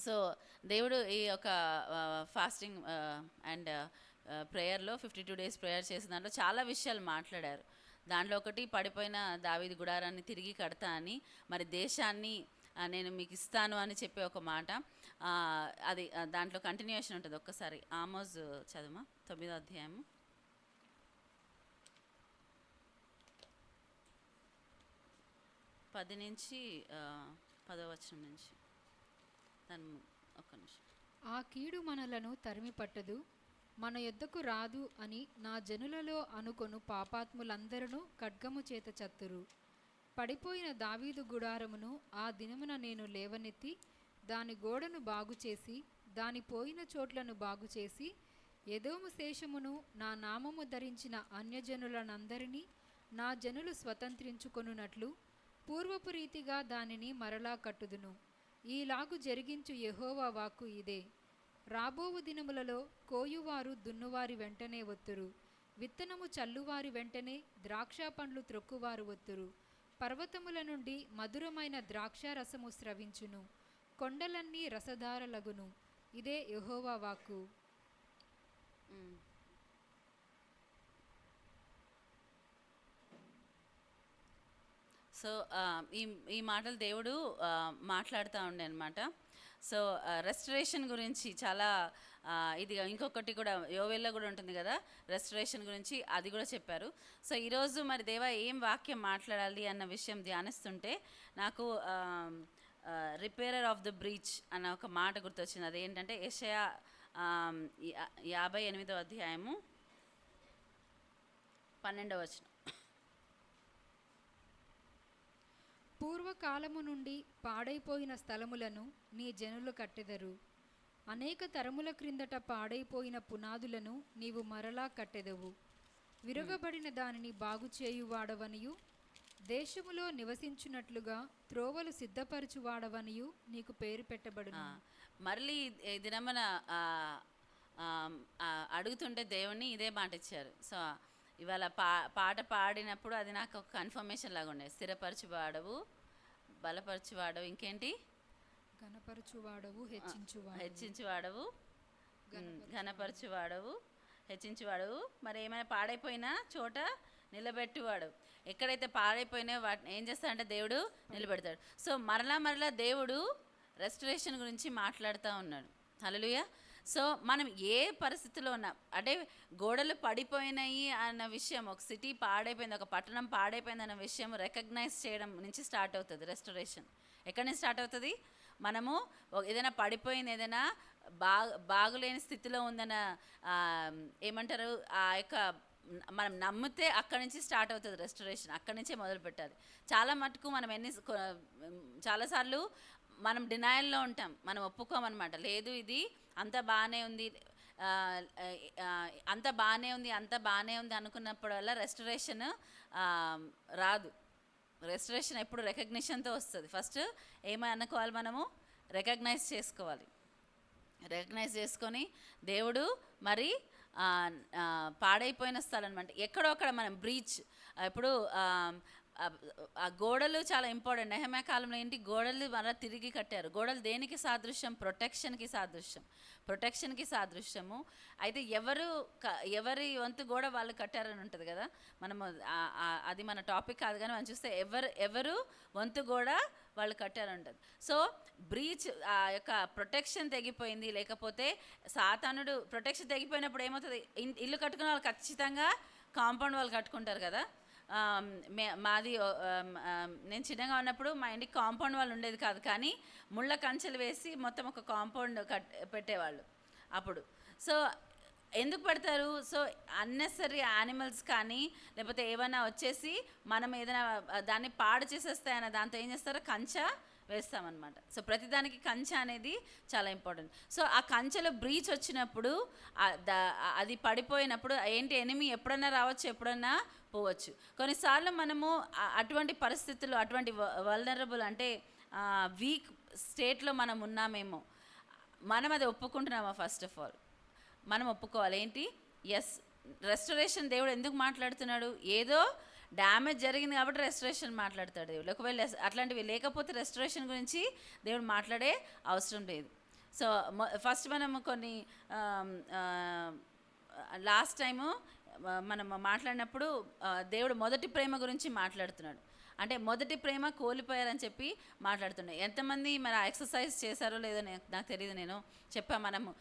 So దేవుడు ఈ యొక్క ఫాస్టింగ్ అండ్ ప్రేయర్లో 52 డేస్ ప్రేయర్ చేసిన దాంట్లో చాలా విషయాలు మాట్లాడారు. దాంట్లో ఒకటి పడిపోయిన దావీదు గుడారాన్ని తిరిగి కడతా అని, మరి దేశాన్ని నేను మీకు ఇస్తాను అని చెప్పే ఒక మాట. అది దాంట్లో కంటిన్యూషన్ ఉంటుంది. ఒక్కసారి ఆమోజ్ చదువుమా 9వ అధ్యాయము 10 నుంచి 10వ వచనం నుంచి. దాని ఒక్క నిమిషం. ఆ కీడు మనలను తరిమి పట్టదు, మన యొద్దకు రాదు అని నా జనులలో అనుకొను పాపాత్ములందరూ ఖడ్గము చేత చత్తురు. పడిపోయిన దావీదు గుడారమును ఆ దినమున నేను లేవనెత్తి దాని గోడను బాగుచేసి దాని పోయిన చోట్లను బాగుచేసి ఎదోము శేషమును నా నామము ధరించిన అన్యజనులనందరినీ నా జనులు స్వతంత్రించుకొనున్నట్లు పూర్వపు రీతిగా దానిని మరలా కట్టుదును. ఈలాగు జరిగించు యెహోవా వాక్కు ఇదే. రాబోవు దినములలో కోయువారు దున్నువారి వెంటనే వత్తురు, విత్తనము చల్లువారి వెంటనే ద్రాక్ష పండ్లు త్రొక్కువారు వత్తురు. పర్వతముల నుండి మధురమైన ద్రాక్షారసము స్రవించును, కొండలన్నీ రసధారలగును. ఇదే యెహోవా వాక్కు. సో ఈ ఈ మాటలు దేవుడు మాట్లాడుతూ ఉండే అనమాట. సో రెస్టరేషన్ గురించి చాలా ఇది ఇంకొకటి కూడా యోవేల్లో కూడా ఉంటుంది కదా, రెస్టరేషన్ గురించి అది కూడా చెప్పారు. సో ఈరోజు మరి దేవా ఏం వాక్యం మాట్లాడాలి అన్న విషయం ధ్యానిస్తుంటే నాకు రిపేరర్ ఆఫ్ ద బ్రీచ్ అన్న ఒక మాట గుర్తొచ్చింది. అదేంటంటే యెషయా 58వ అధ్యాయము 12వ వచనం. పూర్వకాలము నుండి పాడైపోయిన స్థలములను నీ జనులు కట్టెదరు, అనేక తరముల క్రిందట పాడైపోయిన పునాదులను నీవు మరలా కట్టెదవు. విరగబడిన దానిని బాగుచేయువాడవనియు దేశములో నివసించున్నట్లుగా త్రోవలు సిద్ధపరచువాడవనియు నీకు పేరు పెట్టబడును. మళ్ళీ ఈ దినమున అడుగుతుంటే దేవుణ్ణి ఇదే మాట ఇచ్చారు. సో ఇవాళ పాట పాడినప్పుడు అది నాకు ఒక కన్ఫర్మేషన్ లాగా ఉండేది. స్థిరపరచువాడవు, బలపరచువాడవు, ఇంకేంటి, ఘనపరచువాడవు, హెచ్చించువాడవు, ఘనపరచువాడవు, హెచ్చించువాడవు. మరి ఏమైనా పాడైపోయిన చోట నిలబెట్టువాడు. ఎక్కడైతే పాడైపోయినా వాటిని ఏం చేస్తాడంటే దేవుడు నిలబెడతాడు. సో మరలా దేవుడు రెస్టరేషన్ గురించి మాట్లాడుతూ ఉన్నాడు. హల్లెలూయా. సో మనం ఏ పరిస్థితిలో ఉన్నాం అంటే గోడలు పడిపోయినాయి అన్న విషయం, ఒక సిటీ పాడైపోయింది, ఒక పట్టణం పాడైపోయింది అన్న విషయం రికగ్నైజ్ చేయడం నుంచి స్టార్ట్ అవుతుంది రెస్టరేషన్. ఎక్కడి నుంచి స్టార్ట్ అవుతుంది? మనము ఏదైనా పడిపోయింది, ఏదైనా బాగులేని స్థితిలో ఉందన్న ఏమంటారు ఆ యొక్క మనం నమ్మితే అక్కడి నుంచి స్టార్ట్ అవుతుంది రెస్టరేషన్. అక్కడి నుంచే మొదలు పెట్టాలి. చాలా మటుకు మనం చాలాసార్లు మనం డినయల్లో ఉంటాం, మనం ఒప్పుకోమన్నమాట. లేదు ఇది అంత బాగానే ఉంది, అంత బాగానే ఉంది అనుకున్నప్పుడల్లా రెస్టరేషన్ రాదు. రెస్టరేషన్ ఎప్పుడు రికగ్నిషన్తో వస్తుంది. ఫస్ట్ ఏమని అనుకోవాలి, మనము రికగ్నైజ్ చేసుకోవాలి. రికగ్నైజ్ చేసుకొని దేవుడు మరి పాడైపోయిన స్థలం అనమాట, ఎక్కడో అక్కడ మనం బ్రీచ్. ఇప్పుడు ఆ గోడలు చాలా ఇంపార్టెంట్. నెహెమ్యా కాలంలో ఏంటి, గోడలు మళ్ళీ తిరిగి కట్టారు. గోడలు దేనికి సాదృశ్యం? ప్రొటెక్షన్కి సాదృశ్యము. అయితే ఎవరి వంతు గోడ వాళ్ళు కట్టారని ఉంటుంది కదా. మనము అది మన టాపిక్ కాదు, కానీ మనం చూస్తే ఎవరు వంతు గోడ వాళ్ళు కట్టారంటుంది. సో బ్రీచ్ ఆ యొక్క ప్రొటెక్షన్ తెగిపోయింది. లేకపోతే సాతానుడు ప్రొటెక్షన్ తెగిపోయినప్పుడు ఏమవుతుంది, ఇల్లు కట్టుకున్న వాళ్ళు ఖచ్చితంగా కాంపౌండ్ వాళ్ళు కట్టుకుంటారు కదా. మాది నేను చిన్నగా ఉన్నప్పుడు మా ఇంటికి కాంపౌండ్ వాళ్ళు ఉండేది కాదు, కానీ ముళ్ళ కంచెలు వేసి మొత్తం ఒక కాంపౌండ్ పెట్టేవాళ్ళు అప్పుడు. సో ఎందుకు పెడతారు? సో అన్నెసరీ యానిమల్స్ కానీ లేకపోతే ఏమైనా వచ్చేసి మనం ఏదైనా దాన్ని పాడు చేసేస్తాయన్న దాంతో ఏం చేస్తారో కంచె వేస్తామన్నమాట. సో ప్రతిదానికి కంచె అనేది చాలా ఇంపార్టెంట్. సో ఆ కంచెలో బ్రీచ్ వచ్చినప్పుడు అది పడిపోయినప్పుడు ఏంటి, ఎనిమి ఎప్పుడన్నా రావచ్చు, ఎప్పుడన్నా పోవచ్చు. కొన్నిసార్లు మనము అటువంటి పరిస్థితుల్లో, అటువంటి వల్నరబుల్ అంటే వీక్ స్టేట్లో మనం ఉన్నామేమో, మనం అది ఒప్పుకుంటున్నామా? ఫస్ట్ ఆఫ్ ఆల్ మనం ఒప్పుకోవాలి. ఏంటి, ఎస్, రెస్టరేషన్ దేవుడు ఎందుకు మాట్లాడుతున్నాడు? ఏదో డ్యామేజ్ జరిగింది కాబట్టి రెస్టరేషన్ మాట్లాడతాడు దేవుడు. ఒకవేళ అట్లాంటివి లేకపోతే రెస్టరేషన్ గురించి దేవుడు మాట్లాడే అవసరం లేదు. సో ఫస్ట్ మనం కొన్ని లాస్ట్ టైము మనం మాట్లాడినప్పుడు దేవుడు మొదటి ప్రేమ గురించి మాట్లాడుతున్నాడు. అంటే మొదటి ప్రేమ కోల్పోయారని చెప్పి మాట్లాడుతున్నాడు. ఎంతమంది మరి ఆ ఎక్సర్సైజ్ చేశారో లేదో నాకు తెలియదు. నేను మనము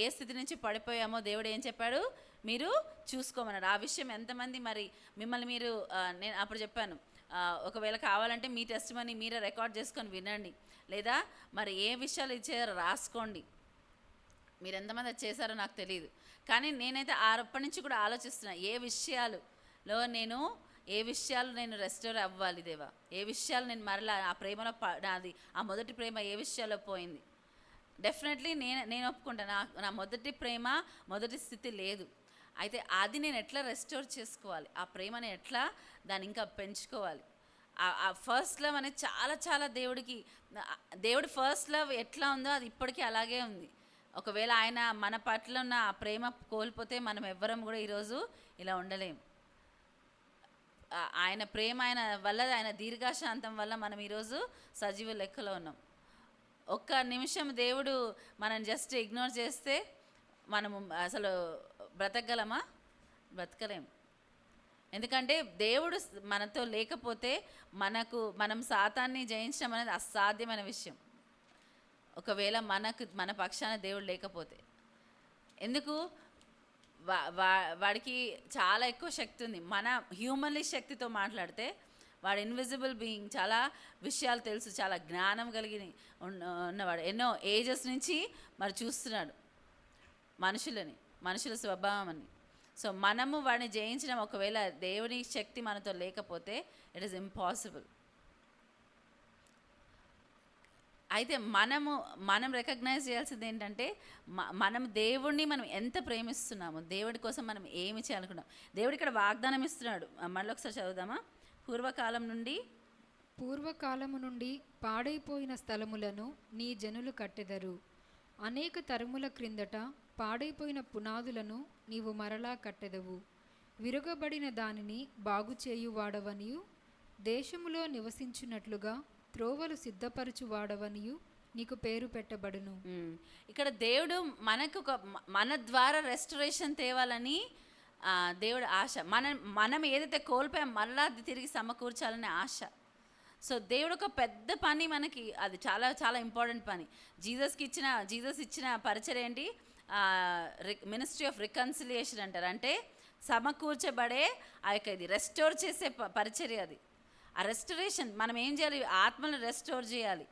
ఏ స్థితి నుంచి పడిపోయామో దేవుడు ఏం చెప్పాడు, మీరు చూసుకోమన్నాడు. ఆ విషయం ఎంతమంది మరి మిమ్మల్ని మీరు నేను అప్పుడు చెప్పాను, ఒకవేళ కావాలంటే మీ టెస్ట్ మనీ మీరే రికార్డ్ చేసుకొని వినండి, లేదా మరి ఏ విషయాలు ఇచ్చారో రాసుకోండి. మీరు ఎంతమంది అది చేశారో నాకు తెలియదు, కానీ నేనైతే అప్పటి నుంచి కూడా ఆలోచిస్తున్నా, ఏ విషయాలు నేను రెస్టోర్ అవ్వాలి దేవా, ఏ విషయాలు నేను మరలా ఆ ప్రేమలో నాది ఆ మొదటి ప్రేమ ఏ విషయాల్లో పోయింది. డెఫినెట్లీ నేను ఒప్పుకుంటాను, నా మొదటి ప్రేమ మొదటి స్థితి లేదు. అయితే అది నేను ఎట్లా రెస్టోర్ చేసుకోవాలి, ఆ ప్రేమని ఎట్లా దాన్ని ఇంకా పెంచుకోవాలి. ఆ ఫస్ట్ లవ్ అనేది చాలా చాలా దేవుడి ఫస్ట్ లవ్ ఎట్లా ఉందో అది ఇప్పటికీ అలాగే ఉంది. ఒకవేళ ఆయన మన పట్ల ఉన్న ఆ ప్రేమ కోల్పోతే మనం ఎవ్వరం కూడా ఈరోజు ఇలా ఉండలేము. ఆయన ప్రేమ ఆయన దీర్ఘశాంతం వల్ల మనం ఈరోజు సజీవ లెక్కలో ఉన్నాం. ఒక్క నిమిషం దేవుడు మనం జస్ట్ ఇగ్నోర్ చేస్తే మనము అసలు బ్రతకలేం. ఎందుకంటే దేవుడు మనతో లేకపోతే మనం సాతాన్ని జయించడం అనేది అసాధ్యమైన విషయం. ఒకవేళ మన పక్షాన దేవుడు లేకపోతే, ఎందుకు వాడికి చాలా ఎక్కువ శక్తి ఉంది. మన హ్యూమన్లీ శక్తితో మాట్లాడితే వాడు ఇన్విజిబుల్ బీయింగ్, చాలా విషయాలు తెలుసు, చాలా జ్ఞానం కలిగి ఉన్నవాడు. ఎన్నో ఏజెస్ నుంచి మరి చూస్తున్నాడు మనుషుల స్వభావం అని. సో మనము వాడిని జయించడం, ఒకవేళ దేవుని శక్తి మనతో లేకపోతే ఇట్ ఈస్ ఇంపాసిబుల్. అయితే మనం రికగ్నైజ్ చేయాల్సింది ఏంటంటే, మనం దేవుడిని మనం ఎంత ప్రేమిస్తున్నాము, దేవుడి కోసం మనం ఏమి చేయాలనుకున్నాం. దేవుడు ఇక్కడ వాగ్దానం ఇస్తున్నాడు. మళ్ళీ ఒకసారి చదువుదామా. పూర్వకాలము నుండి పాడైపోయిన స్థలములను నీ జనులు కట్టెదరు. అనేక తరముల క్రిందట పాడైపోయిన పునాదులను నీవు మరలా కట్టెదవు. విరుగబడిన దానిని బాగు చేయువాడవనియు, దేశములో నివసించున్నట్లుగా త్రోవలు సిద్ధపరచువాడవనియు నీకు పేరు పెట్టబడును. ఇక్కడ దేవుడు మన ద్వారా రెస్టరేషన్ తేవాలని దేవుడు ఆశ. మనం ఏదైతే కోల్పోయాం మళ్ళా అది తిరిగి సమకూర్చాలనే ఆశ. సో దేవుడు ఒక పెద్ద పని మనకి, అది చాలా చాలా ఇంపార్టెంట్ పని. జీసస్ ఇచ్చిన పరిచర్య ఏంటి? మినిస్ట్రీ ఆఫ్ రికన్సిలియేషన్ అంటారు. అంటే సమకూర్చబడే ఆ యొక్క ఇది రెస్టోర్ చేసే పరిచర్య అది. ఆ రెస్టరేషన్ మనం ఏం చేయాలి? ఆత్మను రెస్టోర్ చేయాలి,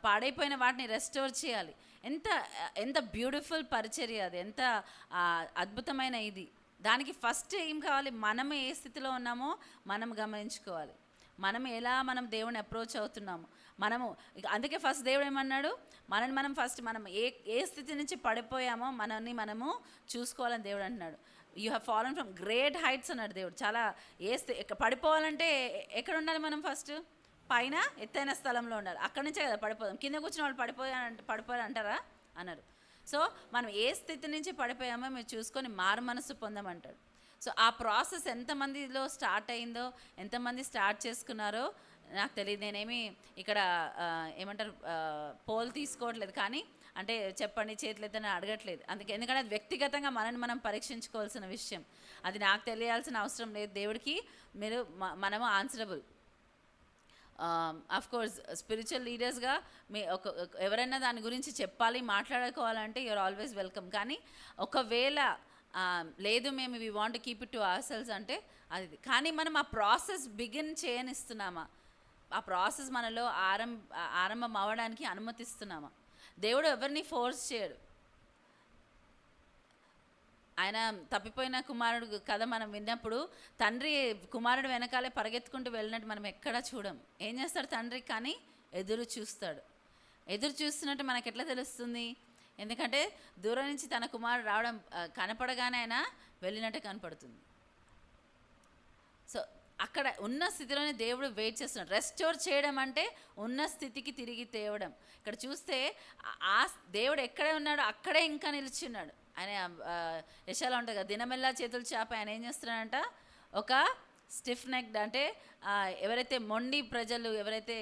పాడైపోయిన వాటిని రెస్టోర్ చేయాలి. ఎంత బ్యూటిఫుల్ పరిచర్య అది, ఎంత అద్భుతమైన ఇది. దానికి ఫస్ట్ ఏం కావాలి? మనం ఏ స్థితిలో ఉన్నామో మనం గమనించుకోవాలి. మనం దేవుని అప్రోచ్ అవుతున్నాము. అందుకే ఫస్ట్ దేవుడు ఏమన్నాడు? మనం ఫస్ట్ ఏ స్థితి నుంచి పడిపోయామో మనము చూసుకోవాలని దేవుడు అంటున్నాడు. You have fallen from great heights అన్నాడు దేవుడు. చాలా పడిపోవాలంటే ఎక్కడ ఉండాలి? మనం ఫస్ట్ పైన ఎత్తైన స్థలంలో ఉండాలి. అక్కడి నుంచే కదా పడిపోదాం. కింద కూర్చున్న వాళ్ళు పడిపోయారు అంటారా? అన్నారు. సో మనం ఏ స్థితి నుంచి పడిపోయామో మీరు చూసుకొని మారు మనసు పొందమంటాడు. సో ఆ ప్రాసెస్ ఎంతమందిలో స్టార్ట్ అయిందో, ఎంతమంది స్టార్ట్ చేసుకున్నారో నాకు తెలియదు. నేనేమి ఇక్కడ ఏమంటారు పోల్ తీసుకోవట్లేదు, కానీ అంటే చెప్పండి చేతులెత్తని అడగట్లేదు. ఎందుకంటే అది వ్యక్తిగతంగా మనం పరీక్షించుకోవాల్సిన విషయం. అది నాకు తెలియాల్సిన అవసరం లేదు. దేవుడికి మనము ఆన్సరబుల్. కోర్స్ స్పిరిచువల్ లీడర్స్గా ఎవరైనా దాని గురించి చెప్పాలి, మాట్లాడుకోవాలంటే యూఆర్ ఆల్వేస్ వెల్కమ్. కానీ ఒకవేళ లేదు మేము we want to keep it to our cells అంటే అది. కానీ మనం ఆ ప్రాసెస్ బిగిన్ చేయనిస్తున్నామా? ఆ ప్రాసెస్ మనలో ఆరంభం అవ్వడానికి అనుమతిస్తున్నామా? దేవుడు ఎవరిని ఫోర్స్ చేయడు. ఆయన తప్పిపోయిన కుమారుడు కథ మనం విన్నప్పుడు తండ్రి కుమారుడు వెనకాలే పరిగెత్తుకుంటూ వెళ్ళినట్టు మనం ఎక్కడా చూడం. ఏం చేస్తాడు తండ్రి? కానీ ఎదురు చూస్తున్నట్టు మనకు ఎట్లా తెలుస్తుంది? ఎందుకంటే దూరం నుంచి తన కుమారుడు రావడం కనపడగానే ఆయన వెళ్ళినట్టు కనపడుతుంది. సో అక్కడ ఉన్న స్థితిలోనే దేవుడు వెయిట్ చేస్తున్నాడు. రెస్టోర్ చేయడం అంటే ఉన్న స్థితికి తిరిగి తేవడం. ఇక్కడ చూస్తే ఆ దేవుడు ఎక్కడే ఉన్నాడో అక్కడే ఇంకా నిలిచి ఉన్నాడు. ఆయన యెషయాలో ఉంటుంది కదా, దినమెల్లా చేతులు చాప ఆయన ఏం చేస్తున్నాడంట? ఒక స్టిఫ్ నెక్డ్ అంటే ఎవరైతే మొండి ప్రజలు, ఎవరైతే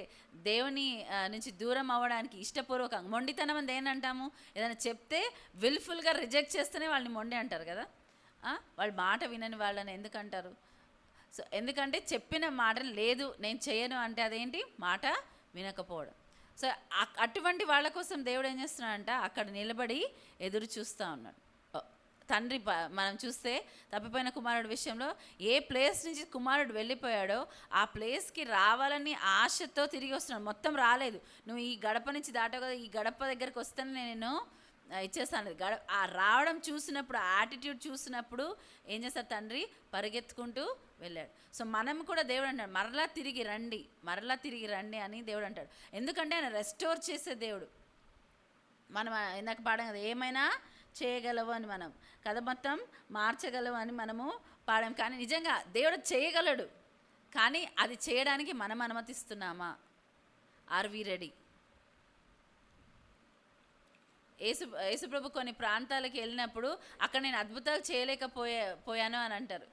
దేవుని నుంచి దూరం అవ్వడానికి ఇష్టపూర్వకంగా, మొండితనం అని దేనంటాము? ఏదైనా చెప్తే విల్ఫుల్గా రిజెక్ట్ చేస్తేనే వాళ్ళని మొండి అంటారు కదా. వాళ్ళు మాట వినని వాళ్ళని ఎందుకంటారు? సో ఎందుకంటే చెప్పిన మాట లేదు నేను చేయను అంటే అదేంటి? మాట వినకపోవడం. సో అటువంటి వాళ్ళ కోసం దేవుడు ఏం చేస్తున్నాడంట, అక్కడ నిలబడి ఎదురు చూస్తూ ఉన్నాడు. తండ్రి మనం చూస్తే తప్పిపోయిన కుమారుడు విషయంలో ఏ ప్లేస్ నుంచి కుమారుడు వెళ్ళిపోయాడో ఆ ప్లేస్కి రావాలని ఆశతో తిరిగి వస్తున్నాడు. మొత్తం రాలేదు. నువ్వు ఈ గడప నుంచి దాటావు కదా, ఈ గడప దగ్గరికి వస్తేనే నేను ఇచ్చేస్తాను. ఆ రావడం చూసినప్పుడు, ఆ యాటిట్యూడ్ చూసినప్పుడు ఏం చేస్తాడు తండ్రి? పరిగెత్తుకుంటూ వెళ్ళాడు. సో మనం కూడా దేవుడు అంటాడు మరలా తిరిగి రండి, మరలా తిరిగి రండి అని దేవుడు అంటాడు. ఎందుకంటే ఆయన రెస్టోర్ చేసే దేవుడు. మనం ఇందాక పాడాం కదా, ఏమైనా చేయగలవు అని, మనం కథ మొత్తం మార్చగలవు అని మనము పాడాం. కానీ నిజంగా దేవుడు చేయగలడు, కానీ అది చేయడానికి మనం అనుమతిస్తున్నామా? Are we ready? యేసుప్రభు కొన్ని ప్రాంతాలకు వెళ్ళినప్పుడు అక్కడ నేను అద్భుతాలు చేయలేకపోయాను అని అంటారు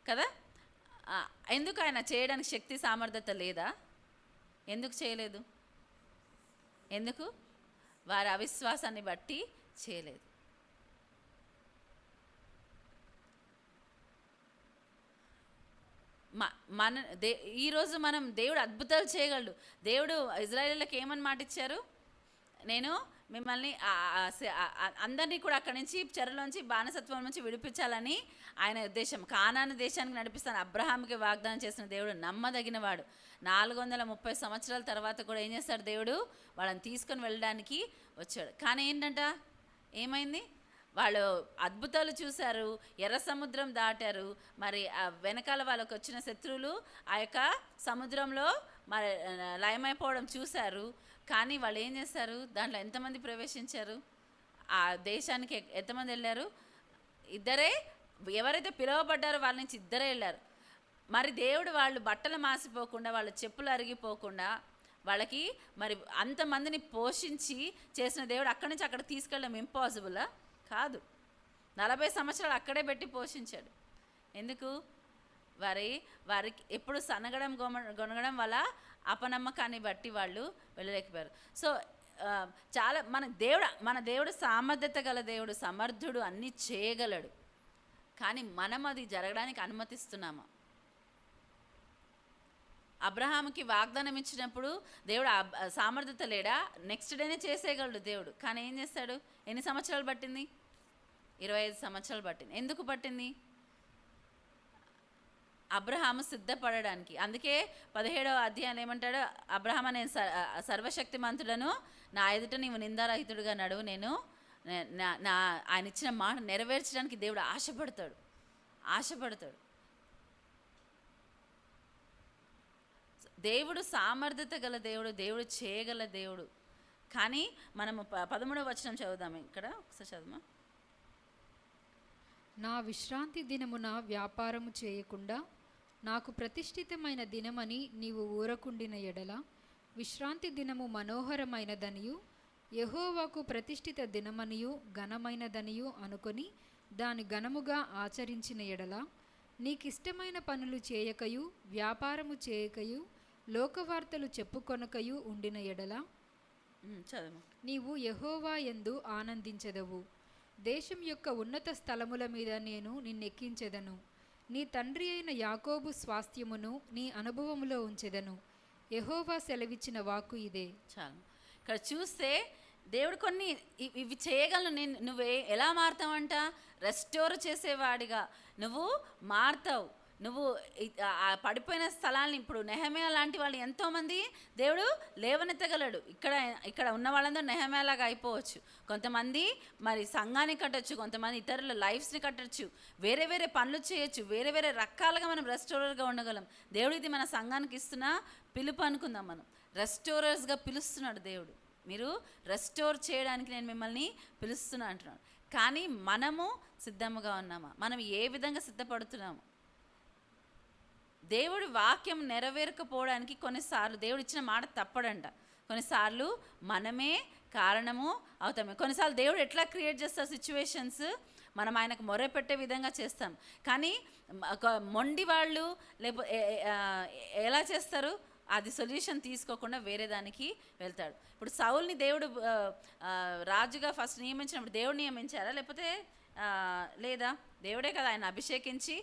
కదా. ఎందుకు? ఆయన చేయడానికి శక్తి సామర్థ్యత లేదా? ఎందుకు చేయలేదు? ఎందుకు? వారి అవిశ్వాసాన్ని బట్టి చేయలేదు. ఈరోజు మనం దేవుడు అద్భుతాలు చేయగలడు. దేవుడు ఇజ్రాయేలీలకు ఏమని మాట ఇచ్చారు? నేను మిమ్మల్ని అందరినీ కూడా అక్కడి నుంచి చెరలోంచి బానిసత్వం నుంచి విడిపించాలని ఆయన ఉద్దేశం. కానాను దేశానికి నడిపిస్తాను అబ్రహాంకి వాగ్దానం చేసిన దేవుడు నమ్మదగినవాడు. 430 సంవత్సరాల తర్వాత కూడా ఏం చేస్తాడు దేవుడు? వాళ్ళని తీసుకొని వెళ్ళడానికి వచ్చాడు. కానీ ఏంటంట, ఏమైంది? వాళ్ళు అద్భుతాలు చూశారు, ఎర్ర సముద్రం దాటారు. మరి వెనకాల వాళ్ళకు వచ్చిన శత్రువులు ఆ యొక్క సముద్రంలో మరి లయమైపోవడం చూశారు. కానీ వాళ్ళు ఏం చేశారు? దాంట్లో ఎంతమంది ప్రవేశించారు? ఆ దేశానికి ఎంతమంది వెళ్ళారు? ఇద్దరే. ఎవరైతే పిలువబడ్డారో వాళ్ళ నుంచి ఇద్దరే వెళ్ళారు. మరి దేవుడు వాళ్ళు బట్టలు మాసిపోకుండా, వాళ్ళ చెప్పులు అరిగిపోకుండా వాళ్ళకి మరి అంతమందిని పోషించి చేసిన దేవుడు అక్కడి నుంచి అక్కడ తీసుకెళ్ళడం ఇంపాసిబులా? కాదు. 40 సంవత్సరాలు అక్కడే పెట్టి పోషించాడు. ఎందుకు? వారికి ఎప్పుడు సనగడం గొనగడం వల్ల అపనమ్మకాన్ని బట్టి వాళ్ళు వెళ్ళలేకపోయారు. సో చాలా మన దేవుడు సామర్థ్యత గల దేవుడు, సమర్థుడు, అన్నీ చేయగలడు. కానీ మనం అది జరగడానికి అనుమతిస్తున్నామా? అబ్రహాముకి వాగ్దానం ఇచ్చినప్పుడు దేవుడు సామర్థ్యత లేడా? నెక్స్ట్ డేనే చేసేయగలడు దేవుడు. కానీ ఏం చేస్తాడు? ఎన్ని సంవత్సరాలు పట్టింది? 25 సంవత్సరాలు పట్టింది. ఎందుకు పట్టింది? అబ్రహాము సిద్ధపడడానికి. అందుకే 17వ అధ్యాయం ఏమంటాడు? అబ్రహాము, నేను సర్వశక్తిమంతుడను, నా ఎదుట నీవు నిందారహితుడుగా నడువు. నేను ఆయన ఇచ్చిన మాట నెరవేర్చడానికి దేవుడు ఆశపడతాడు. దేవుడు సామర్థ్యత గల దేవుడు, దేవుడు చేయగల దేవుడు. కానీ మనము 13వ వచనం చదువుదాము. ఇక్కడ ఒకసారి చదువుమా. నా విశ్రాంతి దినమున వ్యాపారము చేయకుండా నాకు ప్రతిష్ఠితమైన దినమని నీవు ఊరకుండిన ఎడల, విశ్రాంతి దినము మనోహరమైనదనియు యెహోవాకు ప్రతిష్ఠిత దినమనియు ఘనమైనదనియు అనుకొని దాని ఘనముగా ఆచరించిన ఎడల, నీకిష్టమైన పనులు చేయకయు వ్యాపారము చేయకయు లోకవార్తలు చెప్పుకొనకయు ఉండిన ఎడల నీవు యెహోవా యందు ఆనందించెదవు. దేశం యొక్క ఉన్నత స్థలముల మీద నేను నిన్నెక్కించెదను. నీ తండ్రి అయిన యాకోబు స్వాస్థ్యమును నీ అనుభవములో ఉంచెదను. యెహోవా సెలవిచ్చిన వాక్కు ఇదే. చాలు. ఇక్కడ చూస్తే దేవుడు కొన్ని ఇవి చేయగలను. నువ్వు ఎలా మారుతావంట? రెస్టోర్ చేసేవాడిగా నువ్వు మారుతావు. నువ్వు పడిపోయిన స్థలాన్ని, ఇప్పుడు నెహెమ్యా లాంటి వాళ్ళు ఎంతోమంది దేవుడు లేవనెత్తగలడు. ఇక్కడ ఉన్న వాళ్ళందరూ నెహెమ్యాలాగా అయిపోవచ్చు. కొంతమంది మరి సంఘాన్ని కట్టచ్చు, కొంతమంది ఇతరుల లైఫ్స్ని కట్టచ్చు, వేరే వేరే పనులు చేయొచ్చు, వేరే వేరే రకాలుగా మనం రెస్టోరర్గా ఉండగలం. దేవుడు ఇది మన సంఘానికి ఇస్తున్న పిలుపు అనుకుందాం. మనం రెస్టోరర్స్గా పిలుస్తున్నాడు దేవుడు. మీరు రెస్టోర్ చేయడానికి నేను మిమ్మల్ని పిలుస్తున్నా అంటున్నాడు. కానీ మనము సిద్ధంగా ఉన్నామా? మనం ఏ విధంగా సిద్ధపడుతున్నాము? దేవుడి వాక్యం నెరవేరకపోవడానికి కొన్నిసార్లు దేవుడు ఇచ్చిన మాట తప్పడంట. కొన్నిసార్లు మనమే కారణము అవుతాము. కొన్నిసార్లు దేవుడు ఎట్లా క్రియేట్ చేస్తారు సిచ్యువేషన్స్? మనం ఆయనకు మొర పెట్టే విధంగా చేస్తాం. కానీ ఒక మొండి వాళ్ళు లేకపోతే ఎలా చేస్తారు, అది సొల్యూషన్ తీసుకోకుండా వేరే దానికి వెళ్తాడు. ఇప్పుడు సౌల్ని దేవుడు రాజుగా ఫస్ట్ నియమించినప్పుడు దేవుడు నియమించారా లేకపోతే లేదా? దేవుడే కదా ఆయన అభిషేకించి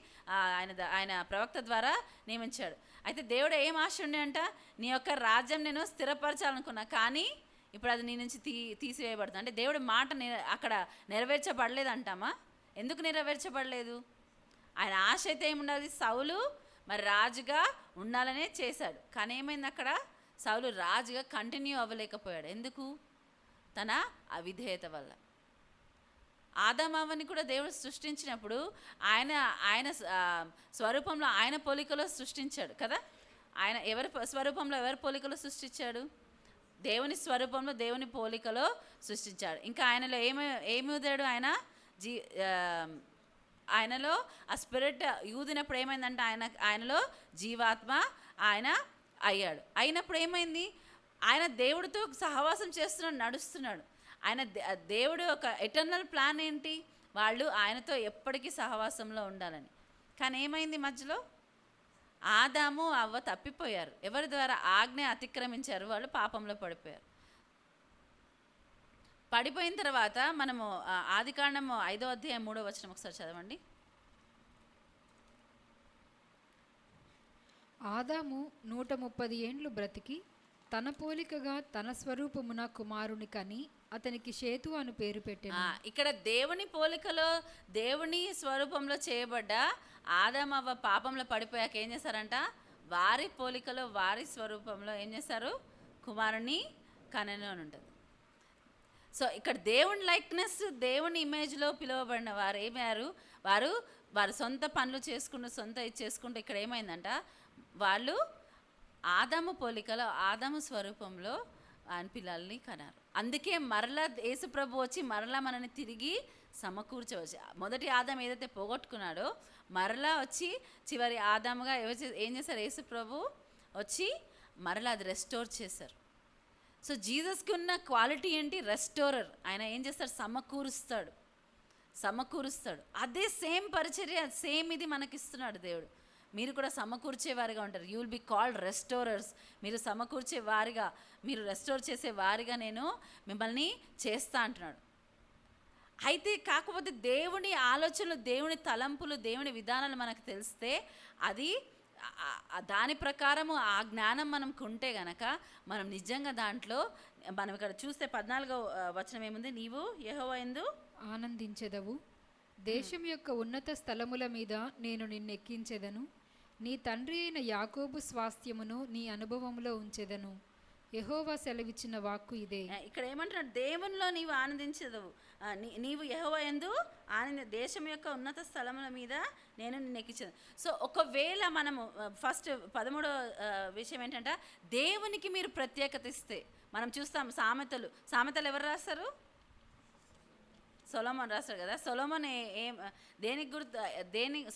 ఆయన ప్రవక్త ద్వారా నియమించాడు. అయితే దేవుడు ఏం ఆశ ఉండే అంట, నీ యొక్క రాజ్యం నేను స్థిరపరచాలనుకున్నా, కానీ ఇప్పుడు అది నీ నుంచి తీసివేయబడుతుంది. అంటే దేవుడి మాట అక్కడ నెరవేర్చబడలేదు అంటామా? ఎందుకు నెరవేర్చబడలేదు? ఆయన ఆశ అయితే ఏముండాలి, సౌలు మరి రాజుగా ఉండాలనే చేశాడు. కానీ ఏమైంది, అక్కడ సౌలు రాజుగా కంటిన్యూ అవ్వలేకపోయాడు. ఎందుకు? తన అవిధేయత వల్ల. ఆదామవ్వని కూడా దేవుడు సృష్టించినప్పుడు ఆయన స్వరూపంలో ఆయన పోలికలో సృష్టించాడు కదా. ఆయన ఎవరి స్వరూపంలో ఎవరి పోలికలో సృష్టించాడు? దేవుని స్వరూపంలో దేవుని పోలికలో సృష్టించాడు. ఇంకా ఆయనలో ఏమి ఊదాడు? ఆయనలో ఆ స్పిరిట్ ఊదినప్పుడు ఏమైందంటే ఆయనలో జీవాత్మ ఆయన అయ్యాడు. అయినప్పుడు ఏమైంది, ఆయన దేవుడితో సహవాసం చేస్తున్నాడు, నడుస్తున్నాడు. ఆయన దేవుడు ఒక ఎటర్నల్ ప్లాన్ ఏంటి, వాళ్ళు ఆయనతో ఎప్పటికీ సహవాసంలో ఉండాలని. కానీ ఏమైంది, మధ్యలో ఆదాము అవ్వ తప్పిపోయారు. ఎవరి ద్వారా? ఆజ్ఞ అతిక్రమించారు, వాళ్ళు పాపంలో పడిపోయారు. పడిపోయిన తర్వాత మనము ఆదికాండము 5వ అధ్యాయం 3వ వచనం ఒకసారి చదవండి. ఆదాము 130 ఏండ్లు బ్రతికి తన పోలికగా తన స్వరూపమున కుమారుని కని అతనికి షేతు అని పేరు పెట్టాను. ఇక్కడ దేవుని పోలికలో దేవుని స్వరూపంలో చేయబడ్డ ఆదామవ్వ పాపంలో పడిపోయాక ఏం చేశారంట, వారి పోలికలో వారి స్వరూపంలో ఏం చేశారు, కుమారుని కనెను అని ఉంటుంది. సో ఇక్కడ దేవుని లైక్నెస్, దేవుని ఇమేజ్లో పిలువబడిన వారు ఏమయ్యారు, వారు సొంత పనులు చేసుకుంటూ ఇక్కడ ఏమైందంట, వాళ్ళు ఆదాము పోలికలో ఆదాము స్వరూపంలో ఆయన పిల్లల్ని కన్నారు. అందుకే మరలా యేసుప్రభు వచ్చి మరలా మనల్ని తిరిగి సమకూర్చవచ్చు. మొదటి ఆదాము ఏదైతే పోగొట్టుకున్నాడో మరలా వచ్చి చివరి ఆదాముగా ఏం చేశారు, యేసుప్రభు వచ్చి మరలా అది రెస్టోర్ చేశారు. సో జీసస్కి ఉన్న క్వాలిటీ ఏంటి, రెస్టోరర్. ఆయన ఏం చేస్తాడు, సమకూరుస్తాడు. అదే సేమ్ పరిచర్య, సేమ్ ఇది మనకిస్తున్నాడు దేవుడు. మీరు కూడా సమకూర్చేవారిగా ఉంటారు. You will be called restorers. మీరు సమకూర్చే వారిగా, మీరు రెస్టోర్ చేసే వారిగా నేను మిమ్మల్ని చేస్తా అంటున్నాడు. అయితే కాకపోతే దేవుని ఆలోచనలు, దేవుని తలంపులు, దేవుని విధానాలు మనకు తెలిస్తే అది దాని ప్రకారము ఆ జ్ఞానం మనకు ఉంటే గనక మనం నిజంగా దాంట్లో మనం ఇక్కడ చూస్తే 14వ వచనం ఏముంది, నీవు యెహోవా యందు ఆనందించెదవు, దేశం యొక్క ఉన్నత స్థలముల మీద నేను నిన్నెక్కించెదను, నీ తండ్రి అయిన యాకోబు స్వాస్థ్యమును నీ అనుభవంలో ఉంచెదను, యెహోవా సెలవిచ్చిన వాక్కు ఇదే. ఇక్కడ ఏమంటున్నాడు, దేవునిలో నీవు ఆనందించదవు, నీవు యెహోవా యందు దేశం యొక్క ఉన్నత స్థలముల మీద నేను నిన్ను ఎక్కించదు. సో ఒకవేళ మనము ఫస్ట్ 13వ విషయం ఏంటంటే, దేవునికి మీరు ప్రత్యేకత ఇస్తే, మనం చూస్తాం సామెతలు ఎవరు రాస్తారు, సొలొమోన్ రాస్తాడు కదా. సొలొమోన్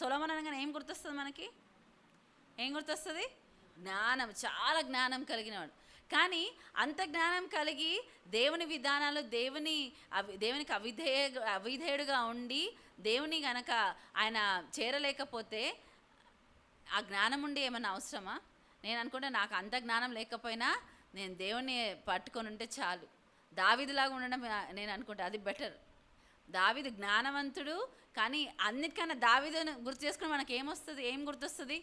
సొలొమోన్ అనగానే ఏం గుర్తొస్తుంది మనకి, ఏం గుర్తొస్తుంది, జ్ఞానం, చాలా జ్ఞానం కలిగినవాడు. కానీ అంత జ్ఞానం కలిగి దేవుని విధానాలు, దేవునికి అవిధేయుడుగా ఉండి దేవుని గనక ఆయన చేరలేకపోతే ఆ జ్ఞానం ఉండి ఏమైనా అవసరమా? నేను అనుకుంటే నాకు అంత జ్ఞానం లేకపోయినా నేను దేవుని పట్టుకొని ఉంటే చాలు, దావీదులాగా ఉండడం నేను అనుకుంటా అది బెటర్. దావీదు జ్ఞానవంతుడు, కానీ అన్నిటికన్నా దావీదును గుర్తు చేసుకుని మనకి ఏం గుర్తొస్తుంది,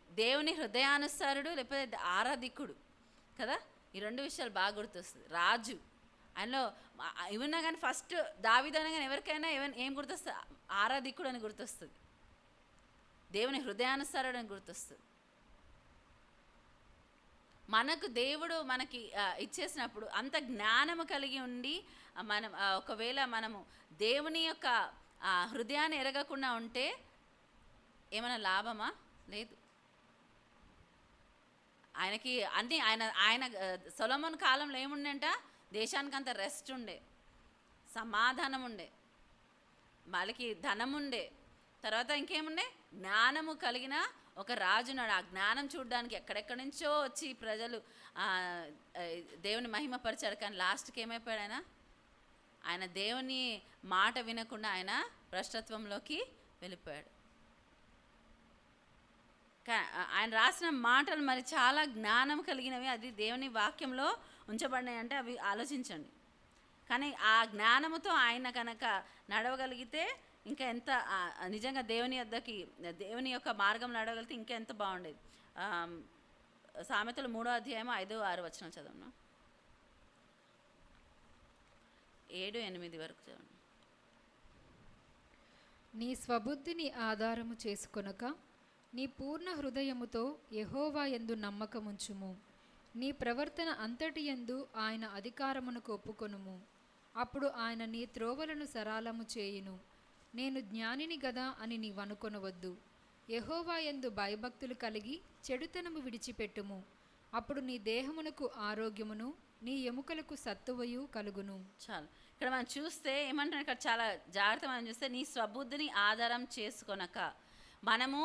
దేవుని హృదయానుసారుడు లేకపోతే ఆరాధికుడు కదా. ఈ రెండు విషయాలు బాగా గుర్తొస్తుంది. రాజు ఆయనలో ఇవన్నా కానీ ఫస్ట్ దావీదు అనగానే ఎవరికైనా ఏం గుర్తొస్తుంది, ఆరాధికుడు అని గుర్తొస్తుంది, దేవుని హృదయానుసారుడు అని గుర్తొస్తుంది. మనకు దేవుడు మనకి ఇచ్చేసినప్పుడు అంత జ్ఞానము కలిగి ఉండి మనం ఒకవేళ మనము దేవుని యొక్క హృదయాన్ని ఎరగకుండా ఉంటే ఏమైనా లాభమా? లేదు. ఆయనకి అన్నీ ఆయన సొలొమోన్ కాలంలో ఏముండేంట, దేశానికి అంత రెస్ట్ ఉండే, సమాధానం ఉండే, వాళ్ళకి ధనం ఉండే, తర్వాత ఇంకేముండే, జ్ఞానము కలిగిన ఒక రాజున్నాడు. ఆ జ్ఞానం చూడడానికి ఎక్కడెక్కడి నుంచో వచ్చి ప్రజలు దేవుని మహిమపరిచారు. కానీ లాస్ట్కి ఏమైపోయాడు, ఆయన దేవుని మాట వినకుండా ఆయన భ్రష్టత్వంలోకి వెళ్ళిపోయాడు. ఆయన రాసిన మాటలు మరి చాలా జ్ఞానం కలిగినవి, అది దేవుని వాక్యంలో ఉంచబడినాయి అంటే అవి ఆలోచించండి. కానీ ఆ జ్ఞానముతో ఆయన కనుక నడవగలిగితే ఇంకా ఎంత నిజంగా దేవుని యొక్క మార్గం నడవగలిగితే ఇంకా ఎంత బాగుండేది. సామెతలు 3వ అధ్యాయం 5, 6 వచనం చదవను, 7, 8 వరకు చదవండి. నీ స్వబుద్ధిని ఆధారము చేసుకొనక నీ పూర్ణ హృదయముతో యెహోవా యందు నమ్మకముంచుము. నీ ప్రవర్తన అంతటి యందు ఆయన అధికారమునకు ఒప్పుకొనుము. అప్పుడు ఆయన నీ త్రోవలను సరళము చేయును. నేను జ్ఞానిని గదా అని నీవనుకొనవద్దు. యెహోవా యందు భయభక్తులు కలిగి చెడుతనము విడిచిపెట్టుము. అప్పుడు నీ దేహమునకు ఆరోగ్యమును నీ ఎముకలకు సత్తువయు కలుగును. చాలు. ఇక్కడ మనం చూస్తే ఏమంటారు, ఇక్కడ చాలా జాగ్రత్త మనం చూస్తే నీ స్వబుద్ధిని ఆధారం చేసుకొనక. మనము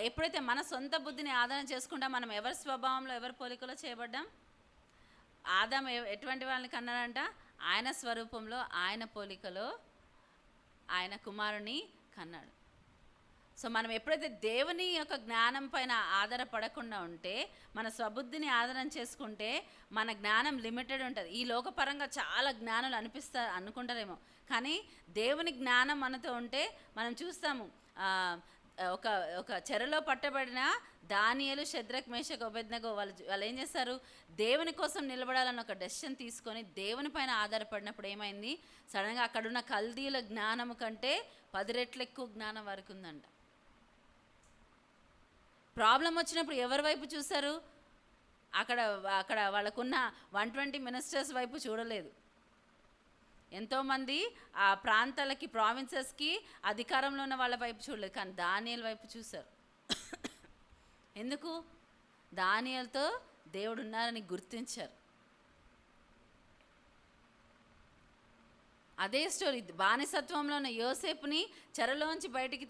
ఎప్పుడైతే మన సొంత బుద్ధిని ఆధారం చేసుకుంటా మనం ఎవరి స్వభావంలో ఎవరి పోలికలో చేయబడ్డాం. ఆదాం ఎటువంటి వాళ్ళని కన్నాడంట? ఆయన స్వరూపంలో ఆయన పోలికలో ఆయన కుమారుని కన్నాడు. సో మనం ఎప్పుడైతే దేవుని యొక్క జ్ఞానం పైన ఆధారపడకుండా ఉంటే, మన స్వబుద్ధిని ఆధారం చేసుకుంటే మన జ్ఞానం లిమిటెడ్ ఉంటుంది. ఈ లోకపరంగా చాలా జ్ఞానాలు అనుకుంటారేమో, కానీ దేవుని జ్ఞానం మనతో ఉంటే మనం చూస్తాము. ఒక చెరలో పట్టబడిన దానియేలు, షద్రక్, మేషక్, అబేద్నెగో వాళ్ళు ఏం చేస్తారు? దేవుని కోసం నిలబడాలని ఒక డెసిషన్ తీసుకొని దేవుని పైన ఆధారపడినప్పుడు ఏమైంది? సడన్గా అక్కడున్న కల్దీల జ్ఞానము కంటే 10 రెట్లు ఎక్కువ జ్ఞానం వరకు ఉందంట. ప్రాబ్లం వచ్చినప్పుడు ఎవరి వైపు చూశారు? అక్కడ వాళ్ళకున్న 120 మినిస్టర్స్ వైపు చూడలేదు. ఎంతోమంది ఆ ప్రాంతాలకి, ప్రావిన్సెస్కి అధికారంలో ఉన్న వాళ్ళ వైపు చూడలేదు, కానీ దానియేలు వైపు చూశారు. ఎందుకు? దానియేలుతో దేవుడు ఉన్నారని గుర్తించారు. అదే స్టోరీ. బానిసత్వంలో ఉన్న యోసేపుని చెరలోంచి బయటికి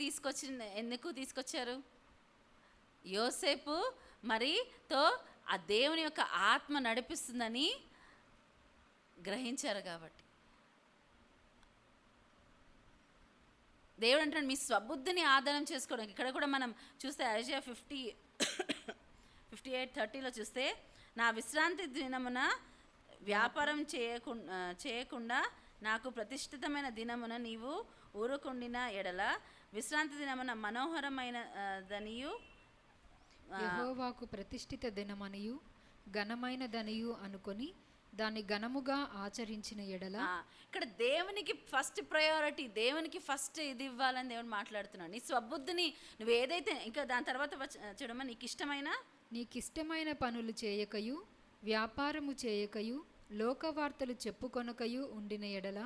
ఎందుకు తీసుకొచ్చారు? యోసేపు తో ఆ దేవుని యొక్క ఆత్మ నడిపిస్తుందని గ్రహించారు కాబట్టి. దేవుడు అంటాడు మీ స్వబుద్ధిని ఆధారం చేసుకోవడం. ఇక్కడ కూడా మనం చూస్తే ఐజయా 58:30లో చూస్తే, నా విశ్రాంతి దినమున వ్యాపారం చేయకుండా నాకు ప్రతిష్ఠితమైన దినమున నీవు ఊరుకుండిన ఎడల విశ్రాంతి దినమున మనోహరమైన దనియు యెహోవాకు ప్రతిష్ఠిత దినమనియు ఘనమైన దనియు అనుకొని దాన్ని ఘనముగా ఆచరించిన ఎడల. ఇక్కడ దేవునికి ఫస్ట్ ప్రయారిటీ, దేవునికి ఫస్ట్ ఇది ఇవ్వాలని దేవుడు మాట్లాడుతున్నాడు. నీ స్వబుద్ధిని నువ్వు ఏదైతే, ఇంకా దాని తర్వాత చూడమా, నీకిష్టమైన పనులు చేయకయు వ్యాపారము చేయకయు లోకవార్తలు చెప్పుకొనకయు ఉండిన ఎడల.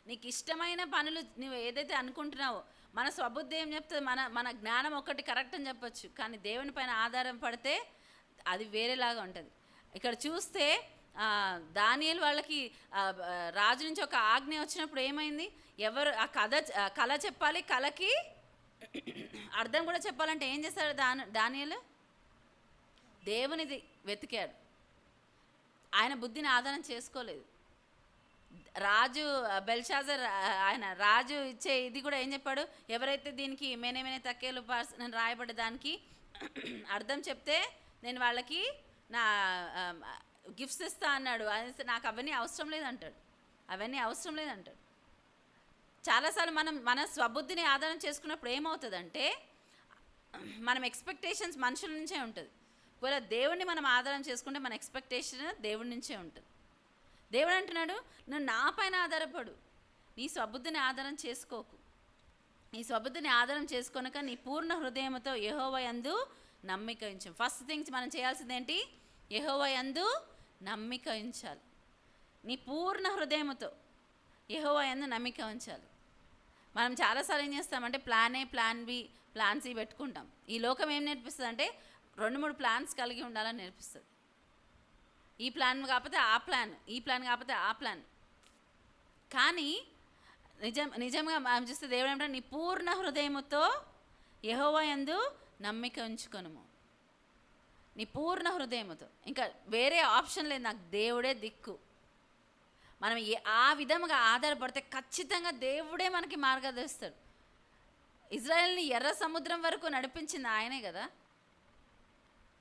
నీకు ఇష్టమైన పనులు నువ్వు ఏదైతే అనుకుంటున్నావో, మన స్వబుద్ధి ఏం చెప్తుంది? మన జ్ఞానం ఒకటి కరెక్ట్ అని చెప్పొచ్చు, కానీ దేవుని పైన ఆధారం పడితే అది వేరేలాగా ఉంటుంది. ఇక్కడ చూస్తే దానియేలు వాళ్ళకి రాజు నుంచి ఒక ఆజ్ఞ వచ్చినప్పుడు ఏమైంది? ఎవరు ఆ కళ చెప్పాలి, కళకి అర్థం కూడా చెప్పాలంటే ఏం చేశాడు దానియేలు? దేవునిది వెతికాడు. ఆయన బుద్ధిని ఆధారం చేసుకోలేదు. రాజు బెల్షాజర్, ఆయన రాజు ఇచ్చే ఇది కూడా ఏం చెప్పాడు? ఎవరైతే దీనికి మేనే తక్కేలు నేను రాయబడ్డ దానికి అర్థం చెప్తే నేను వాళ్ళకి నా గిఫ్ట్స్ ఇస్తా అన్నాడు. నాకు అవన్నీ అవసరం లేదంటాడు. చాలాసార్లు మన స్వబుద్ధిని ఆధారం చేసుకున్నప్పుడు ఏమవుతుందంటే, మనం ఎక్స్పెక్టేషన్స్ మనుషుల నుంచే ఉంటుంది. ఒకవేళ దేవుడిని మనం ఆధారం చేసుకుంటే మన ఎక్స్పెక్టేషన్ దేవుడి నుంచే ఉంటుంది. దేవుడు అంటున్నాడు, నువ్వు నా పైన ఆధారపడు, నీ స్వబుద్ధిని ఆధారం చేసుకోకు. నీ స్వబుద్ధిని ఆధారం చేసుకొనక నీ పూర్ణ హృదయంతో యెహోవా యందు నమ్మిక ఉంచు. ఫస్ట్ థింగ్స్ మనం చేయాల్సింది ఏంటి? యెహోవా యందు నమ్మిక ఉంచాలి. నీ పూర్ణ హృదయంతో యెహోవా యందు నమ్మిక ఉంచాలి. మనం చాలాసార్లు ఏం చేస్తామంటే plan A, plan B, plan C పెట్టుకుంటాం. ఈ లోకం ఏం నేర్పిస్తుంది అంటే 2-3 ప్లాన్స్ కలిగి ఉండాలని నేర్పిస్తుంది. ఈ ప్లాన్ కాకపోతే ఆ ప్లాన్, ఈ ప్లాన్ కాకపోతే ఆ ప్లాన్. కానీ నిజంగా మనం చూస్తే దేవుడు ఏమంటే నీ పూర్ణ హృదయముతో యెహోవా యందు నమ్మిక ఉంచుకొనుము. నీ పూర్ణ హృదయముతో, ఇంకా వేరే ఆప్షన్ లేదు, నాకు దేవుడే దిక్కు. మనం ఆ విధముగా ఆధారపడితే ఖచ్చితంగా దేవుడే మనకి మార్గదర్శిస్తాడు. ఇజ్రాయెల్ని ఎర్ర సముద్రం వరకు నడిపించింది ఆయనే కదా.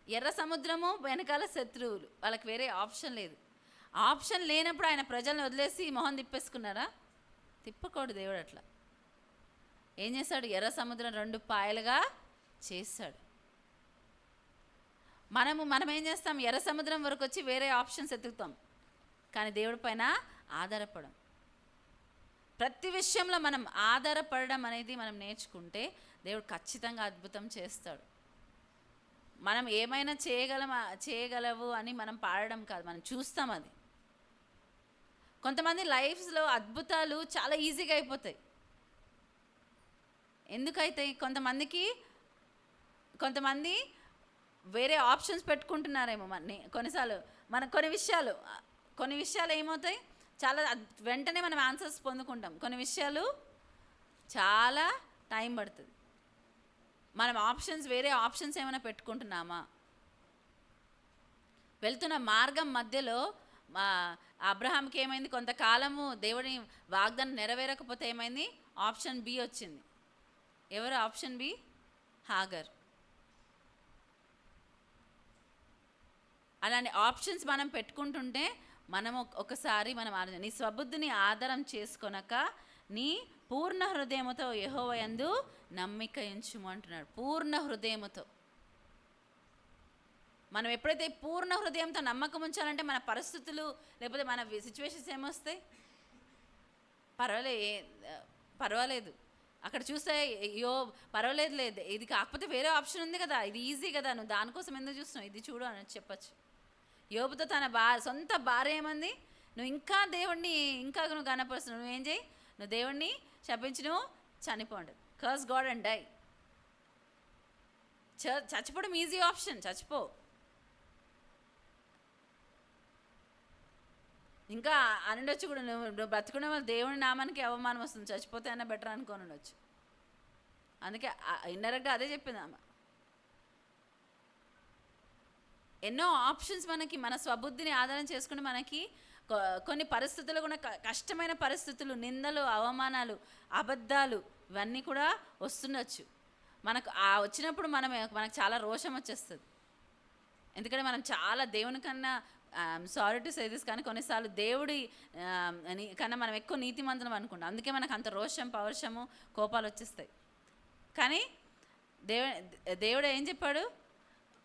ఎర్ర సముద్రము వెనకాల శత్రువులు, వాళ్ళకి వేరే ఆప్షన్ లేదు. ఆప్షన్ లేనప్పుడు ఆయన ప్రజలను వదిలేసి మొహం తిప్పేసుకున్నారా? తిప్పకూడదు దేవుడు. అట్లా ఏం చేశాడు? ఎర్ర సముద్రం 2 పాయలుగా చేశాడు. మనం ఏం చేస్తాం? ఎర్ర సముద్రం వరకు వచ్చి వేరే ఆప్షన్స్ ఎత్తుకుతాం, కానీ దేవుడి పైన ఆధారపడం. ప్రతి విషయంలో మనం ఆధారపడడం అనేది మనం నేర్చుకుంటే దేవుడు ఖచ్చితంగా అద్భుతం చేస్తాడు. మనం ఏమైనా చేయగలవు అని మనం పాడడం కాదు, మనం చూస్తాం అది. కొంతమంది లైఫ్స్లో అద్భుతాలు చాలా ఈజీగా అయిపోతాయి. ఎందుకైతే కొంతమంది వేరే ఆప్షన్స్ పెట్టుకుంటున్నారేమో. కొన్నిసార్లు కొన్ని విషయాలు ఏమవుతాయి, చాలా వెంటనే మనం ఆన్సర్స్ పొందుకుంటాం. కొన్ని విషయాలు చాలా టైం పడుతుంది. మనం వేరే ఆప్షన్స్ ఏమైనా పెట్టుకుంటున్నామా? వెళ్తున్న మార్గం మధ్యలో అబ్రహాంకి ఏమైంది? కొంతకాలము దేవుని వాగ్దానం నెరవేరకపోతే ఏమైంది? ఆప్షన్ బి వచ్చింది. ఎవరు ఆప్షన్ బి? హాగర్. అలాంటి ఆప్షన్స్ మనం పెట్టుకుంటుంటే మనము ఒకసారి నీ స్వబుద్ధిని ఆధారం చేసుకొనక నీ పూర్ణ హృదయముతో యెహోవా యందు నమ్మిక ఉంచుము అంటున్నాడు. పూర్ణ హృదయముతో. మనం ఎప్పుడైతే పూర్ణ హృదయంతో నమ్మకం ఉంచాలంటే మన పరిస్థితులు లేకపోతే మన సిచ్యువేషన్స్ ఏమొస్తాయి? పర్వాలేదు. అక్కడ చూస్తే అయ్యో పర్వాలేదు, ఇది కాకపోతే వేరే ఆప్షన్ ఉంది కదా, ఇది ఈజీ కదా, నువ్వు దానికోసం ఎందుకు చూస్తున్నావు, ఇది చూడు అని చెప్పచ్చు. యోబుతో తన సొంత భార్య ఏమంది? నువ్వు ఇంకా దేవుణ్ణి నువ్వు కనపరుస్తున్నావు, నువ్వేం చేయి, నువ్వు దేవుణ్ణి శపించి నువ్వు చనిపోండి, కర్స్ గాడ్ అండ్ డై. చచ్చిపోవడం ఈజీ ఆప్షన్, చచ్చిపో. ఇంకా అనుండొచ్చు కూడా, నువ్వు బ్రతుకునే వాళ్ళు దేవుని నామానికి అవమానం వస్తుంది, చచ్చిపోతే అయినా బెటర్ అనుకొని ఉండొచ్చు. అందుకే ఇండైరెక్ట్గా అదే చెప్పింది ఆమె. ఎన్నో ఆప్షన్స్ మనకి మన స్వబుద్ధిని ఆధారం చేసుకుని మనకి కొన్ని పరిస్థితులు కూడా కష్టమైన పరిస్థితులు, నిందలు, అవమానాలు, అబద్ధాలు ఇవన్నీ కూడా వస్తుండొచ్చు. మనకు వచ్చినప్పుడు మనకు చాలా రోషం వచ్చేస్తుంది. ఎందుకంటే మనం చాలా దేవుని కన్నా సారీ టు సే దిస్, కానీ కొన్నిసార్లు దేవుడి కన్నా మనం ఎక్కువ నీతిమంతులం అనుకుంటాం. అందుకే మనకు అంత రోషం, పౌరుషము, కోపాలు వచ్చేస్తాయి. కానీ దేవుడు ఏం చెప్పాడు?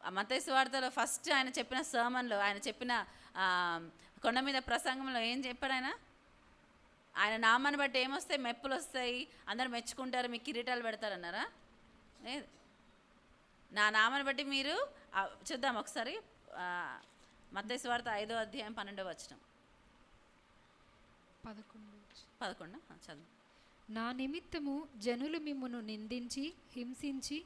మత్తయి సువార్తలో ఫస్ట్ ఆయన చెప్పిన సర్మన్లో, ఆయన చెప్పిన కొండ మీద ప్రసంగంలో ఏం చెప్పాడు? ఆయన నామాన్ని బట్టి ఏమొస్తాయి? మెప్పులు వస్తాయి, అందరు మెచ్చుకుంటారు, మీకు కిరీటాలు పెడతారన్నారా? లేదు. నా నామాన్ని బట్టి మీరు చూద్దాం ఒకసారి, మత్తయి సువార్త 5వ అధ్యాయం 12వ వచనం. 11 చదువు. నా నిమిత్తము జనులు మిమ్మును నిందించి హింసించి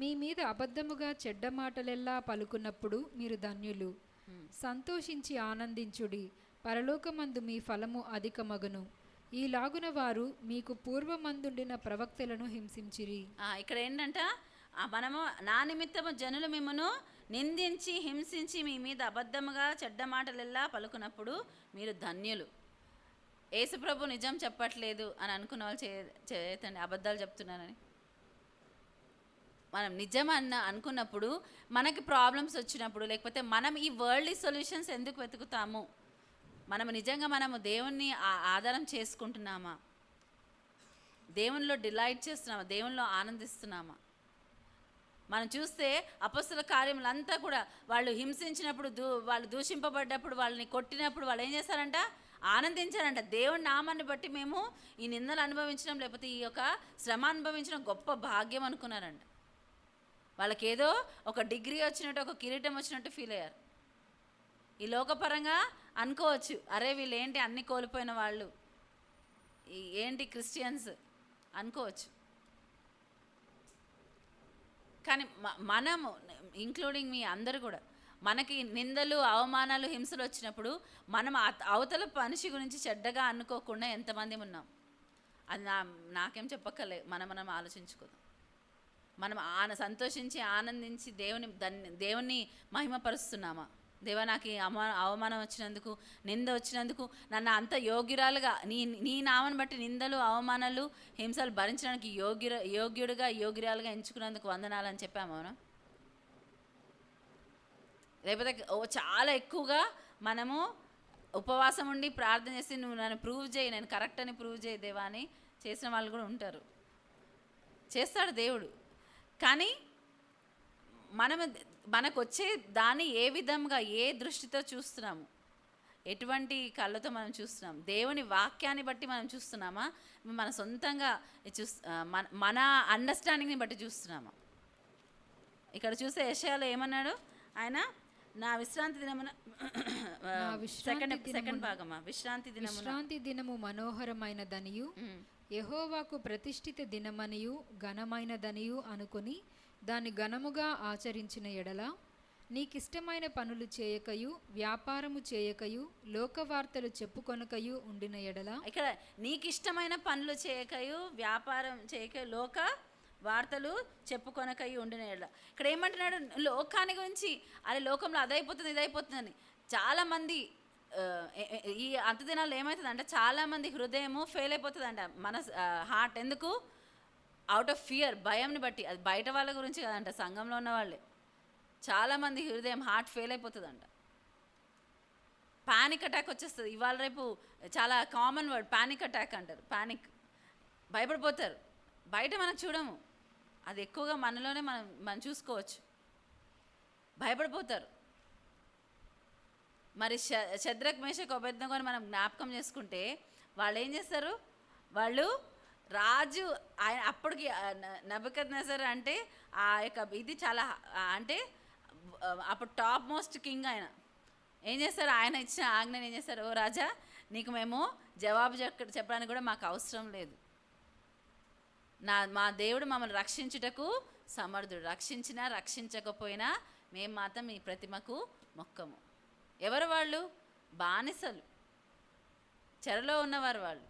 మీ మీద అబద్ధముగా చెడ్డ మాటలెల్లా పలుకున్నప్పుడు మీరు ధన్యులు. సంతోషించి ఆనందించుడి, పరలోకమందు మీ ఫలము అధికమగును. ఈలాగున వారు మీకు పూర్వమందుండిన ప్రవక్తలను హింసించిరి. ఇక్కడ ఏంటంట, మనము నా నిమిత్తము జనులు మిమ్మను నిందించి హింసించి మీ మీద అబద్ధముగా చెడ్డ మాటలెల్లా పలుకున్నప్పుడు మీరు ధన్యులు. యేసుప్రభు నిజం చెప్పట్లేదు అని అనుకున్న వాళ్ళు చేయతండి, అబద్ధాలు చెప్తున్నారని. మనం నిజం అనుకున్నప్పుడు, మనకి ప్రాబ్లమ్స్ వచ్చినప్పుడు, లేకపోతే మనం ఈ వరల్డ్లీ సొల్యూషన్స్ ఎందుకు వెతుకుతాము? మనము దేవుణ్ణి ఆధారం చేసుకుంటున్నామా? దేవునిలో డిలైట్ చేస్తున్నామా? దేవునిలో ఆనందిస్తున్నామా? మనం చూస్తే అపొస్తలుల కార్యములంతా కూడా వాళ్ళు హింసించినప్పుడు, వాళ్ళు దూషింపబడ్డప్పుడు, వాళ్ళని కొట్టినప్పుడు వాళ్ళు ఏం చేస్తారంట? ఆనందించారంట. దేవుని నామాన్ని బట్టి మేము ఈ నిందలు అనుభవించడం, లేకపోతే ఈ యొక్క శ్రమ అనుభవించడం గొప్ప భాగ్యం అనుకున్నారంట. వాళ్ళకి ఏదో ఒక డిగ్రీ వచ్చినట్టు, ఒక కిరీటం వచ్చినట్టు ఫీల్ అయ్యారు. ఈ లోకపరంగా అనుకోవచ్చు, అరే వీళ్ళు ఏంటి అన్నీ కోల్పోయిన వాళ్ళు, ఏంటి క్రిస్టియన్స్ అనుకోవచ్చు. కానీ మనము, ఇంక్లూడింగ్ మీ అందరూ కూడా, మనకి నిందలు, అవమానాలు, హింసలు వచ్చినప్పుడు మనం అవతల మనిషి గురించి చెడ్డగా అనుకోకుండా ఎంతమంది ఉన్నాం? అది నాకేం చెప్పక్కర్లే, మనం ఆలోచించుకుందాం. మనం సంతోషించి ఆనందించి దేవుని మహిమపరుస్తున్నామా? దేవా నాకు ఈ అవమానం వచ్చినందుకు, నింద వచ్చినందుకు, నన్ను అంత యోగ్యురాలుగా నీ నామను బట్టి నిందలు, అవమానాలు, హింసలు భరించడానికి యోగ్యురాలుగా ఎంచుకున్నందుకు వందనాలని చెప్పాము మనం. లేకపోతే చాలా ఎక్కువగా మనము ఉపవాసం ఉండి ప్రార్థన చేసి నువ్వు నన్ను ప్రూవ్ చేయి, నేను కరెక్ట్ అని ప్రూవ్ చేయి దేవా అని చేసిన వాళ్ళు కూడా ఉంటారు. చేస్తాడు దేవుడు. కానీ మనకు వచ్చే దాన్ని ఏ విధంగా, ఏ దృష్టితో చూస్తున్నాము, ఎటువంటి కళ్ళతో మనం చూస్తున్నాం, దేవుని వాక్యాన్ని బట్టి మనం చూస్తున్నామా, మన సొంతంగా మన అండర్స్టాండింగ్ని బట్టి చూస్తున్నామా? ఇక్కడ చూస్తే యెషయాలో ఏమన్నాడు ఆయన? నా విశ్రాంతి దినమున సెకండ్ భాగమా, విశ్రాంతి దినము మనోహరమైనదనియు యెహోవాకు ప్రతిష్ఠిత దినమనియు ఘనమైనదనియు అనుకుని దాన్ని ఘనముగా ఆచరించిన ఎడల నీకిష్టమైన పనులు చేయకయు వ్యాపారము చేయకయు లోకవార్తలు చెప్పుకొనకయు ఉండిన ఎడల. ఇక్కడ నీకిష్టమైన పనులు చేయకయు వ్యాపారం చేయకయు లోక వార్తలు చెప్పుకొనకయు ఉండిన ఎడల. ఇక్కడ ఏమంటున్నాడు? లోకాన్ని గురించి, అది లోకంలో అదైపోతుంది ఇదైపోతుందని. చాలామంది ఈ అంత దినాల్లో ఏమవుతుందంటే చాలామంది హృదయము ఫెయిల్ అయిపోతుందంట, మన హార్ట్. ఎందుకు? అవుట్ ఆఫ్ ఫియర్, భయంని బట్టి. అది బయట వాళ్ళ గురించి కదంట, సంఘంలో ఉన్న వాళ్ళే. చాలామంది హృదయం, హార్ట్ ఫెయిల్ అయిపోతుందంట. పానిక్ అటాక్ వచ్చేస్తుంది. ఇవాళ రేపు చాలా కామన్ వర్డ్ పానిక్ అటాక్ అంటారు. పానిక్, భయపడిపోతారు. బయట మనం చూడము, అది ఎక్కువగా మనలోనే మనం చూసుకోవచ్చు. భయపడిపోతారు. మరి శద్రక్ మేషక్ అబేద్నెగోని మనం జ్ఞాపకం చేసుకుంటే వాళ్ళు ఏం చేస్తారు? వాళ్ళు రాజు ఆయన అప్పటికి నెబుకద్నెజర్ అంటే ఆ యొక్క ఇది చాలా అంటే అప్పుడు టాప్ మోస్ట్ కింగ్ ఆయన. ఏం చేస్తారు? ఆయన ఇచ్చిన ఆజ్ఞని ఏం చేస్తారు? ఓ రాజా, నీకు మేము జవాబు చెప్పడానికి కూడా మాకు అవసరం లేదు. మా దేవుడు మమ్మల్ని రక్షించుటకు సమర్థుడు. రక్షించినా రక్షించకపోయినా మేము మాత్రం ఈ ప్రతిమకు మొక్కము. ఎవరు వాళ్ళు? బానిసలు, చెరలో ఉన్నవారు వాళ్ళు.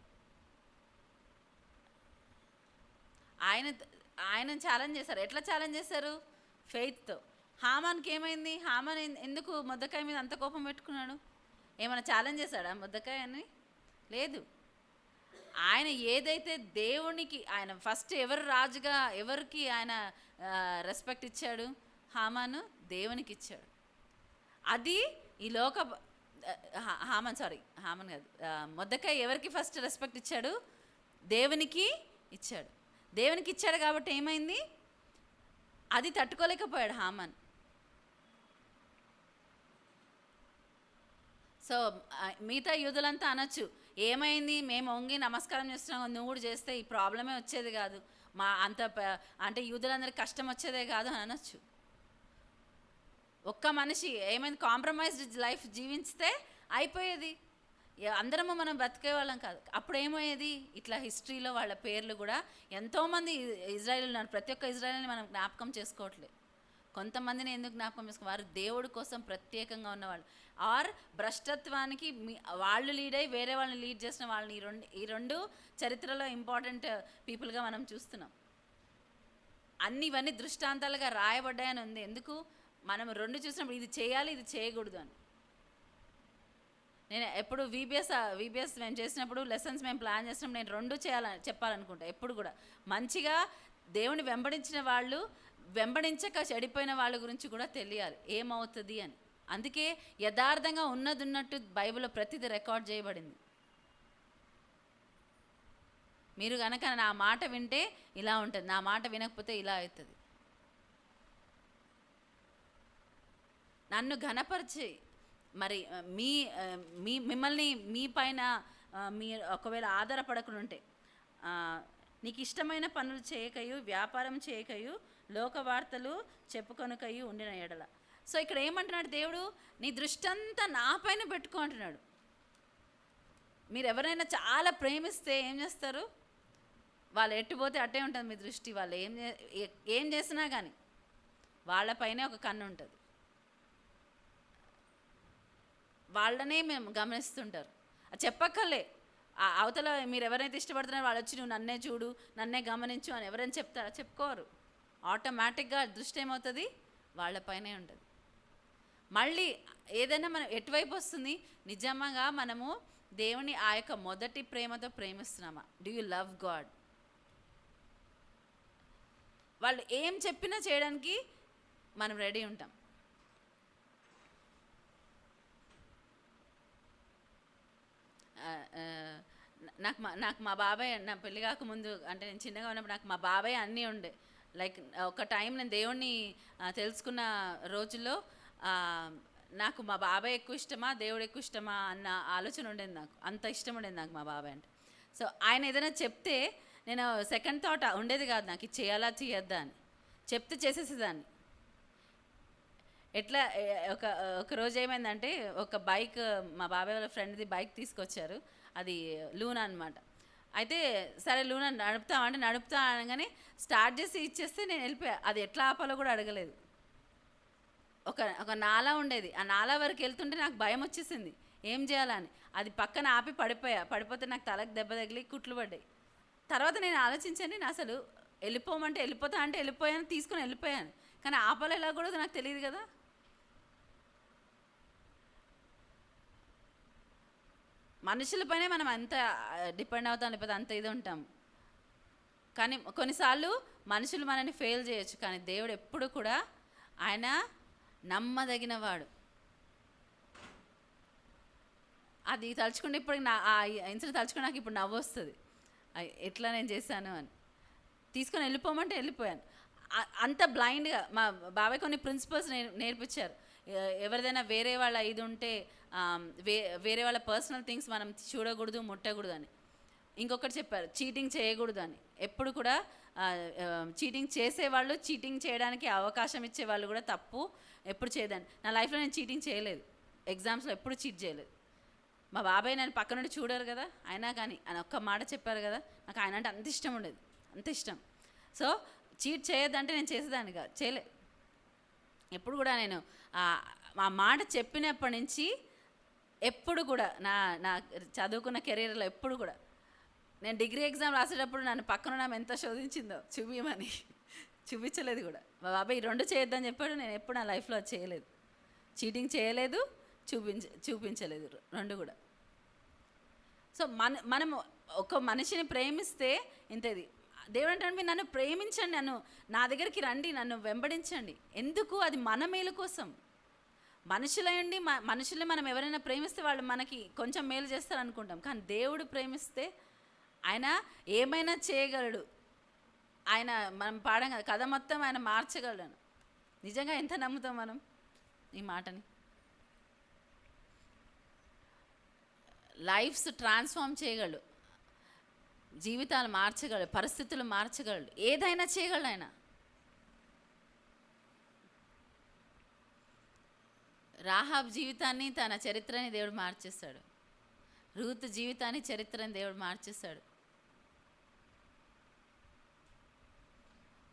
ఆయన ఛాలెంజ్ చేశారు. ఎట్లా ఛాలెంజ్ చేశారు? ఫెయిత్తో. హామాన్కి ఏమైంది? హామాన్ ఎందుకు మొర్దెకై మీద అంత కోపం పెట్టుకున్నాడు? ఏమైనా ఛాలెంజ్ చేశాడా మొర్దెకై అని? లేదు. ఆయన ఏదైతే దేవునికి, ఆయన ఫస్ట్ ఎవరు రాజుగా, ఎవరికి ఆయన రెస్పెక్ట్ ఇచ్చాడు? హామాను దేవునికి ఇచ్చాడు. అది ఈ లోక హామాన్ కాదు, మొర్దెకై ఎవరికి ఫస్ట్ రెస్పెక్ట్ ఇచ్చాడు? దేవునికి ఇచ్చాడు. దేవునికి ఇచ్చాడు కాబట్టి ఏమైంది? అది తట్టుకోలేకపోయాడు హామాన్. సో మిగతా యూదులంతా అనొచ్చు, ఏమైంది, మేము వంగి నమస్కారం చేస్తున్నాం, నువ్వు కూడా చేస్తే ఈ ప్రాబ్లమే వచ్చేది కాదు, మా అంటే యూదులందరికీ కష్టం వచ్చేదే కాదు అని అనొచ్చు. ఒక్క మనిషి ఏమైంది? కాంప్రమైజ్డ్ లైఫ్ జీవిస్తే అయిపోయేది, అందరము మనం బతికే వాళ్ళం కాదు. అప్పుడు ఏమయ్యేది? ఇట్లా హిస్టరీలో వాళ్ళ పేర్లు కూడా ఎంతోమంది ఇజ్రాయేల్ ఉన్నారు. ప్రతి ఒక్క ఇజ్రాయేల్ని మనం జ్ఞాపకం చేసుకోవట్లేదు. కొంతమందిని ఎందుకు జ్ఞాపకం చేసుకో? వారు దేవుడి కోసం ప్రత్యేకంగా ఉన్నవాళ్ళు. ఆర్ భ్రష్టత్వానికి వాళ్ళు లీడ్ అయ్యి వేరే వాళ్ళని లీడ్ చేసిన వాళ్ళని ఈ రెండు చరిత్రలో ఇంపార్టెంట్ పీపుల్గా మనం చూస్తున్నాం. ఇవన్నీ దృష్టాంతాలుగా రాయబడ్డాయని ఉంది. ఎందుకు? మనం రెండు చూసినప్పుడు ఇది చేయాలి, ఇది చేయకూడదు అని. నేను ఎప్పుడు వీబీఎస్ మేము చేసినప్పుడు లెసన్స్ మేము ప్లాన్ చేసినప్పుడు నేను రెండు చెప్పాలనుకుంటా. ఎప్పుడు కూడా మంచిగా దేవుని వెంబడించిన వాళ్ళు, వెంబడించక చెడిపోయిన వాళ్ళ గురించి కూడా తెలియాలి ఏమవుతుంది అని. అందుకే యథార్థంగా ఉన్నట్టు బైబిల్లో ప్రతిదీ రికార్డ్ చేయబడింది. మీరు కనుక నా మాట వింటే ఇలా ఉంటుంది, నా మాట వినకపోతే ఇలా అవుతుంది. నన్ను ఘనపరిచి మరి మిమ్మల్ని మీ పైన మీరు ఒకవేళ ఆధారపడకుండా ఉంటే, నీకు ఇష్టమైన పనులు చేయకయు వ్యాపారం చేయకయు లోక వార్తలు చెప్పుకొనకయు ఉండిన ఎడల. సో ఇక్కడ ఏమంటున్నాడు దేవుడు? నీ దృష్టి అంతా నా పైన పెట్టుకో అంటున్నాడు. మీరు ఎవరైనా చాలా ప్రేమిస్తే ఏం చేస్తారు? వాళ్ళు ఎట్టుపోతే అట్టే ఉంటుంది మీ దృష్టి. వాళ్ళు ఏం చేసినా కానీ వాళ్ళపైనే ఒక కన్ను ఉంటుంది. వాళ్ళనే మేము గమనిస్తుంటారు. చెప్పక్కర్లే, అవతల మీరు ఎవరైతే ఇష్టపడుతున్నారో వాళ్ళు వచ్చి నువ్వు నన్నే చూడు, నన్నే గమనించు అని ఎవరైనా చెప్తారా? చెప్పుకోరు. ఆటోమేటిక్గా దృష్టి ఏమవుతుంది? వాళ్ళపైనే ఉంటుంది. మళ్ళీ ఏదైనా మనం ఎటువైపు వస్తుంది, నిజంగా మనము దేవుని ఆ యొక్క మొదటి ప్రేమతో ప్రేమిస్తున్నామా? Do you love God? వాళ్ళు ఏం చెప్పినా చేయడానికి మనం రెడీ ఉంటాం. ఆ, ఆ, నాకు మా బాబాయ్, నా పెళ్ళి కాకముందు అంటే నేను చిన్నగా ఉన్నప్పుడు నాకు మా బాబాయ్ అన్నీ ఉండే. లైక్ ఒక టైం నేను దేవుణ్ణి తెలుసుకున్న రోజుల్లో ఆ, నాకు మా బాబాయ్ ఎక్కువ ఇష్టమా దేవుడు ఎక్కువ ఇష్టమా అన్న ఆలోచన ఉండేది. నాకు అంత ఇష్టం ఉండేది నాకు మా బాబాయ్ అంటే. సో ఆయన ఏదైనా చెప్తే నేను సెకండ్ థాట్ ఉండేది కాదు నాకు, ఇది చేయాలా చేయొద్దా అని. చెప్తే చేసేసేదాన్ని. ఎట్లా ఒక ఒక రోజు ఏమైందంటే, ఒక బైక్ మా బాబాయ్ వాళ్ళ ఫ్రెండ్ది బైక్ తీసుకొచ్చారు. అది లూనా అనమాట. అయితే సరే లూనా నడుపుతామంటే నడుపుతా అనగానే స్టార్ట్ చేసి ఇచ్చేస్తే నేను వెళ్ళిపోయా. అది ఎట్లా ఆపాలో కూడా అడగలేదు. ఒక ఒక నాలా ఉండేది, ఆ నాలా వరకు వెళ్తుంటే నాకు భయం వచ్చేసింది ఏం చేయాలని. అది పక్కన ఆపి పడిపోతే నాకు తలకు దెబ్బ తగిలి కుట్లు పడ్డాయి. తర్వాత నేను ఆలోచించాను, నేను అసలు వెళ్ళిపోమంటే వెళ్ళిపోతా అంటే వెళ్ళిపోయాను, తీసుకుని వెళ్ళిపోయాను. కానీ ఆపాలో ఎలా కూడా నాకు తెలియదు కదా. మనుషులపైనే మనం అంత డిపెండ్ అవుతాం, లేకపోతే అంత ఇది ఉంటాం. కానీ కొన్నిసార్లు మనుషులు మనల్ని ఫెయిల్ చేయొచ్చు, కానీ దేవుడు ఎప్పుడు కూడా ఆయన నమ్మదగినవాడు. అది తలుచుకుంటే ఇప్పుడు ఆ ఇన్సిడెంట్ తలుచుకుని నాకు ఇప్పుడు నవ్వు వస్తుంది, ఎట్లా నేను చేశాను అని. తీసుకొని వెళ్ళిపోమంటే వెళ్ళిపోయాను. అంత బ్లైండ్గా మా బాబాయ్ కొన్ని ప్రిన్సిపల్స్ నేర్పించారు. ఎవరిదైనా వేరే వాళ్ళ ఇది ఉంటే వేరే వాళ్ళ పర్సనల్ థింగ్స్ మనం చూడకూడదు, ముట్టకూడదు అని. ఇంకొకటి చెప్పారు, చీటింగ్ చేయకూడదు అని. ఎప్పుడు కూడా చీటింగ్ చేసేవాళ్ళు, చీటింగ్ చేయడానికి అవకాశం ఇచ్చేవాళ్ళు కూడా తప్పు ఎప్పుడు చేయదండి. నా లైఫ్లో నేను చీటింగ్ చేయలేదు, ఎగ్జామ్స్లో ఎప్పుడు చీట్ చేయలేదు. మా బాబాయ్ నన్ను పక్క నుండి చూడరు కదా, అయినా కానీ ఆయన ఒక్క మాట చెప్పారు కదా, నాకు ఆయన అంటే అంత ఇష్టం ఉండేది, అంత ఇష్టం. సో చీట్ చేయొద్దంటే నేను చేసేదాన్ని కాదు, చేయలే. ఎప్పుడు కూడా నేను ఆ మాట చెప్పినప్పటి నుంచి ఎప్పుడు కూడా నా నా చదువుకున్న కెరీర్లో ఎప్పుడు కూడా నేను డిగ్రీ ఎగ్జామ్ రాసేటప్పుడు నన్ను పక్కన ఎంత శోధించిందో చూపించమని, చూపించలేదు కూడా. మా బాబాయ్ ఈ రెండు చేయొద్దని చెప్పాడు, నేను ఎప్పుడు నా లైఫ్లో చేయలేదు. చీటింగ్ చేయలేదు, చూపించలేదు, రెండు కూడా. సో మనం ఒక మనిషిని ప్రేమిస్తే ఇంతది. దేవుడు అంటే మీరు నన్ను ప్రేమించండి, నన్ను నా దగ్గరికి రండి, నన్ను వెంబడించండి. ఎందుకు? అది మన మేలు కోసం. మనుషులండి, మనుషుల్ని మనం ఎవరైనా ప్రేమిస్తే వాళ్ళు మనకి కొంచెం మేలు చేస్తారు అనుకుంటాం, కానీ దేవుడు ప్రేమిస్తే ఆయన ఏమైనా చేయగలడు. ఆయన మనం పాడం కదా, కథ మొత్తం ఆయన మార్చగలడు. నిజంగా ఎంత నమ్ముతాం మనం ఈ మాటని? లైఫ్స్ ట్రాన్స్ఫార్మ్ చేయగలడు, జీవితాలు మార్చగలడు, పరిస్థితులు మార్చగలడు, ఏదైనా చేయగలడు ఆయన. రాహాబ్ జీవితాన్ని, తన చరిత్రని దేవుడు మార్చేస్తాడు. రూత్ జీవితాన్ని, చరిత్రని దేవుడు మార్చేస్తాడు.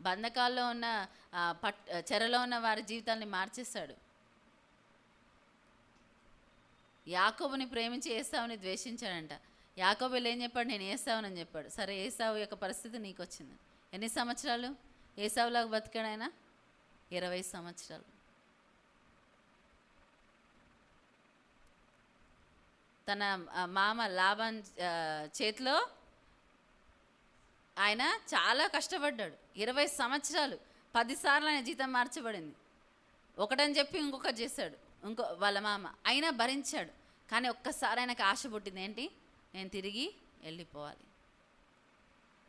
బంధకాల్లో ఉన్న చెరలో ఉన్న వారి జీవితాన్ని మార్చేస్తాడు. యాకోబుని ప్రేమించి ఏసావుని ద్వేషించాడంట. యాకోబు ఏం చెప్పాడు? నేను ఏసావునని చెప్పాడు. సరే, ఏసావు యొక్క పరిస్థితి నీకు వచ్చింది. ఎన్ని సంవత్సరాలు ఏసావులాగా బతికాడు ఆయన? 20 సంవత్సరాలు. తన మామ లాబాన్ చేతిలో ఆయన చాలా కష్టపడ్డాడు. 20 సంవత్సరాలు 10 సార్లు ఆయన జీతం మార్చబడింది. ఒకటని చెప్పి ఇంకొకటి చేశాడు వాళ్ళ మామ, అయినా భరించాడు. కానీ ఒక్కసారి ఆయనకు ఆశ పుట్టింది, ఏంటి? నేను తిరిగి వెళ్ళిపోవాలి.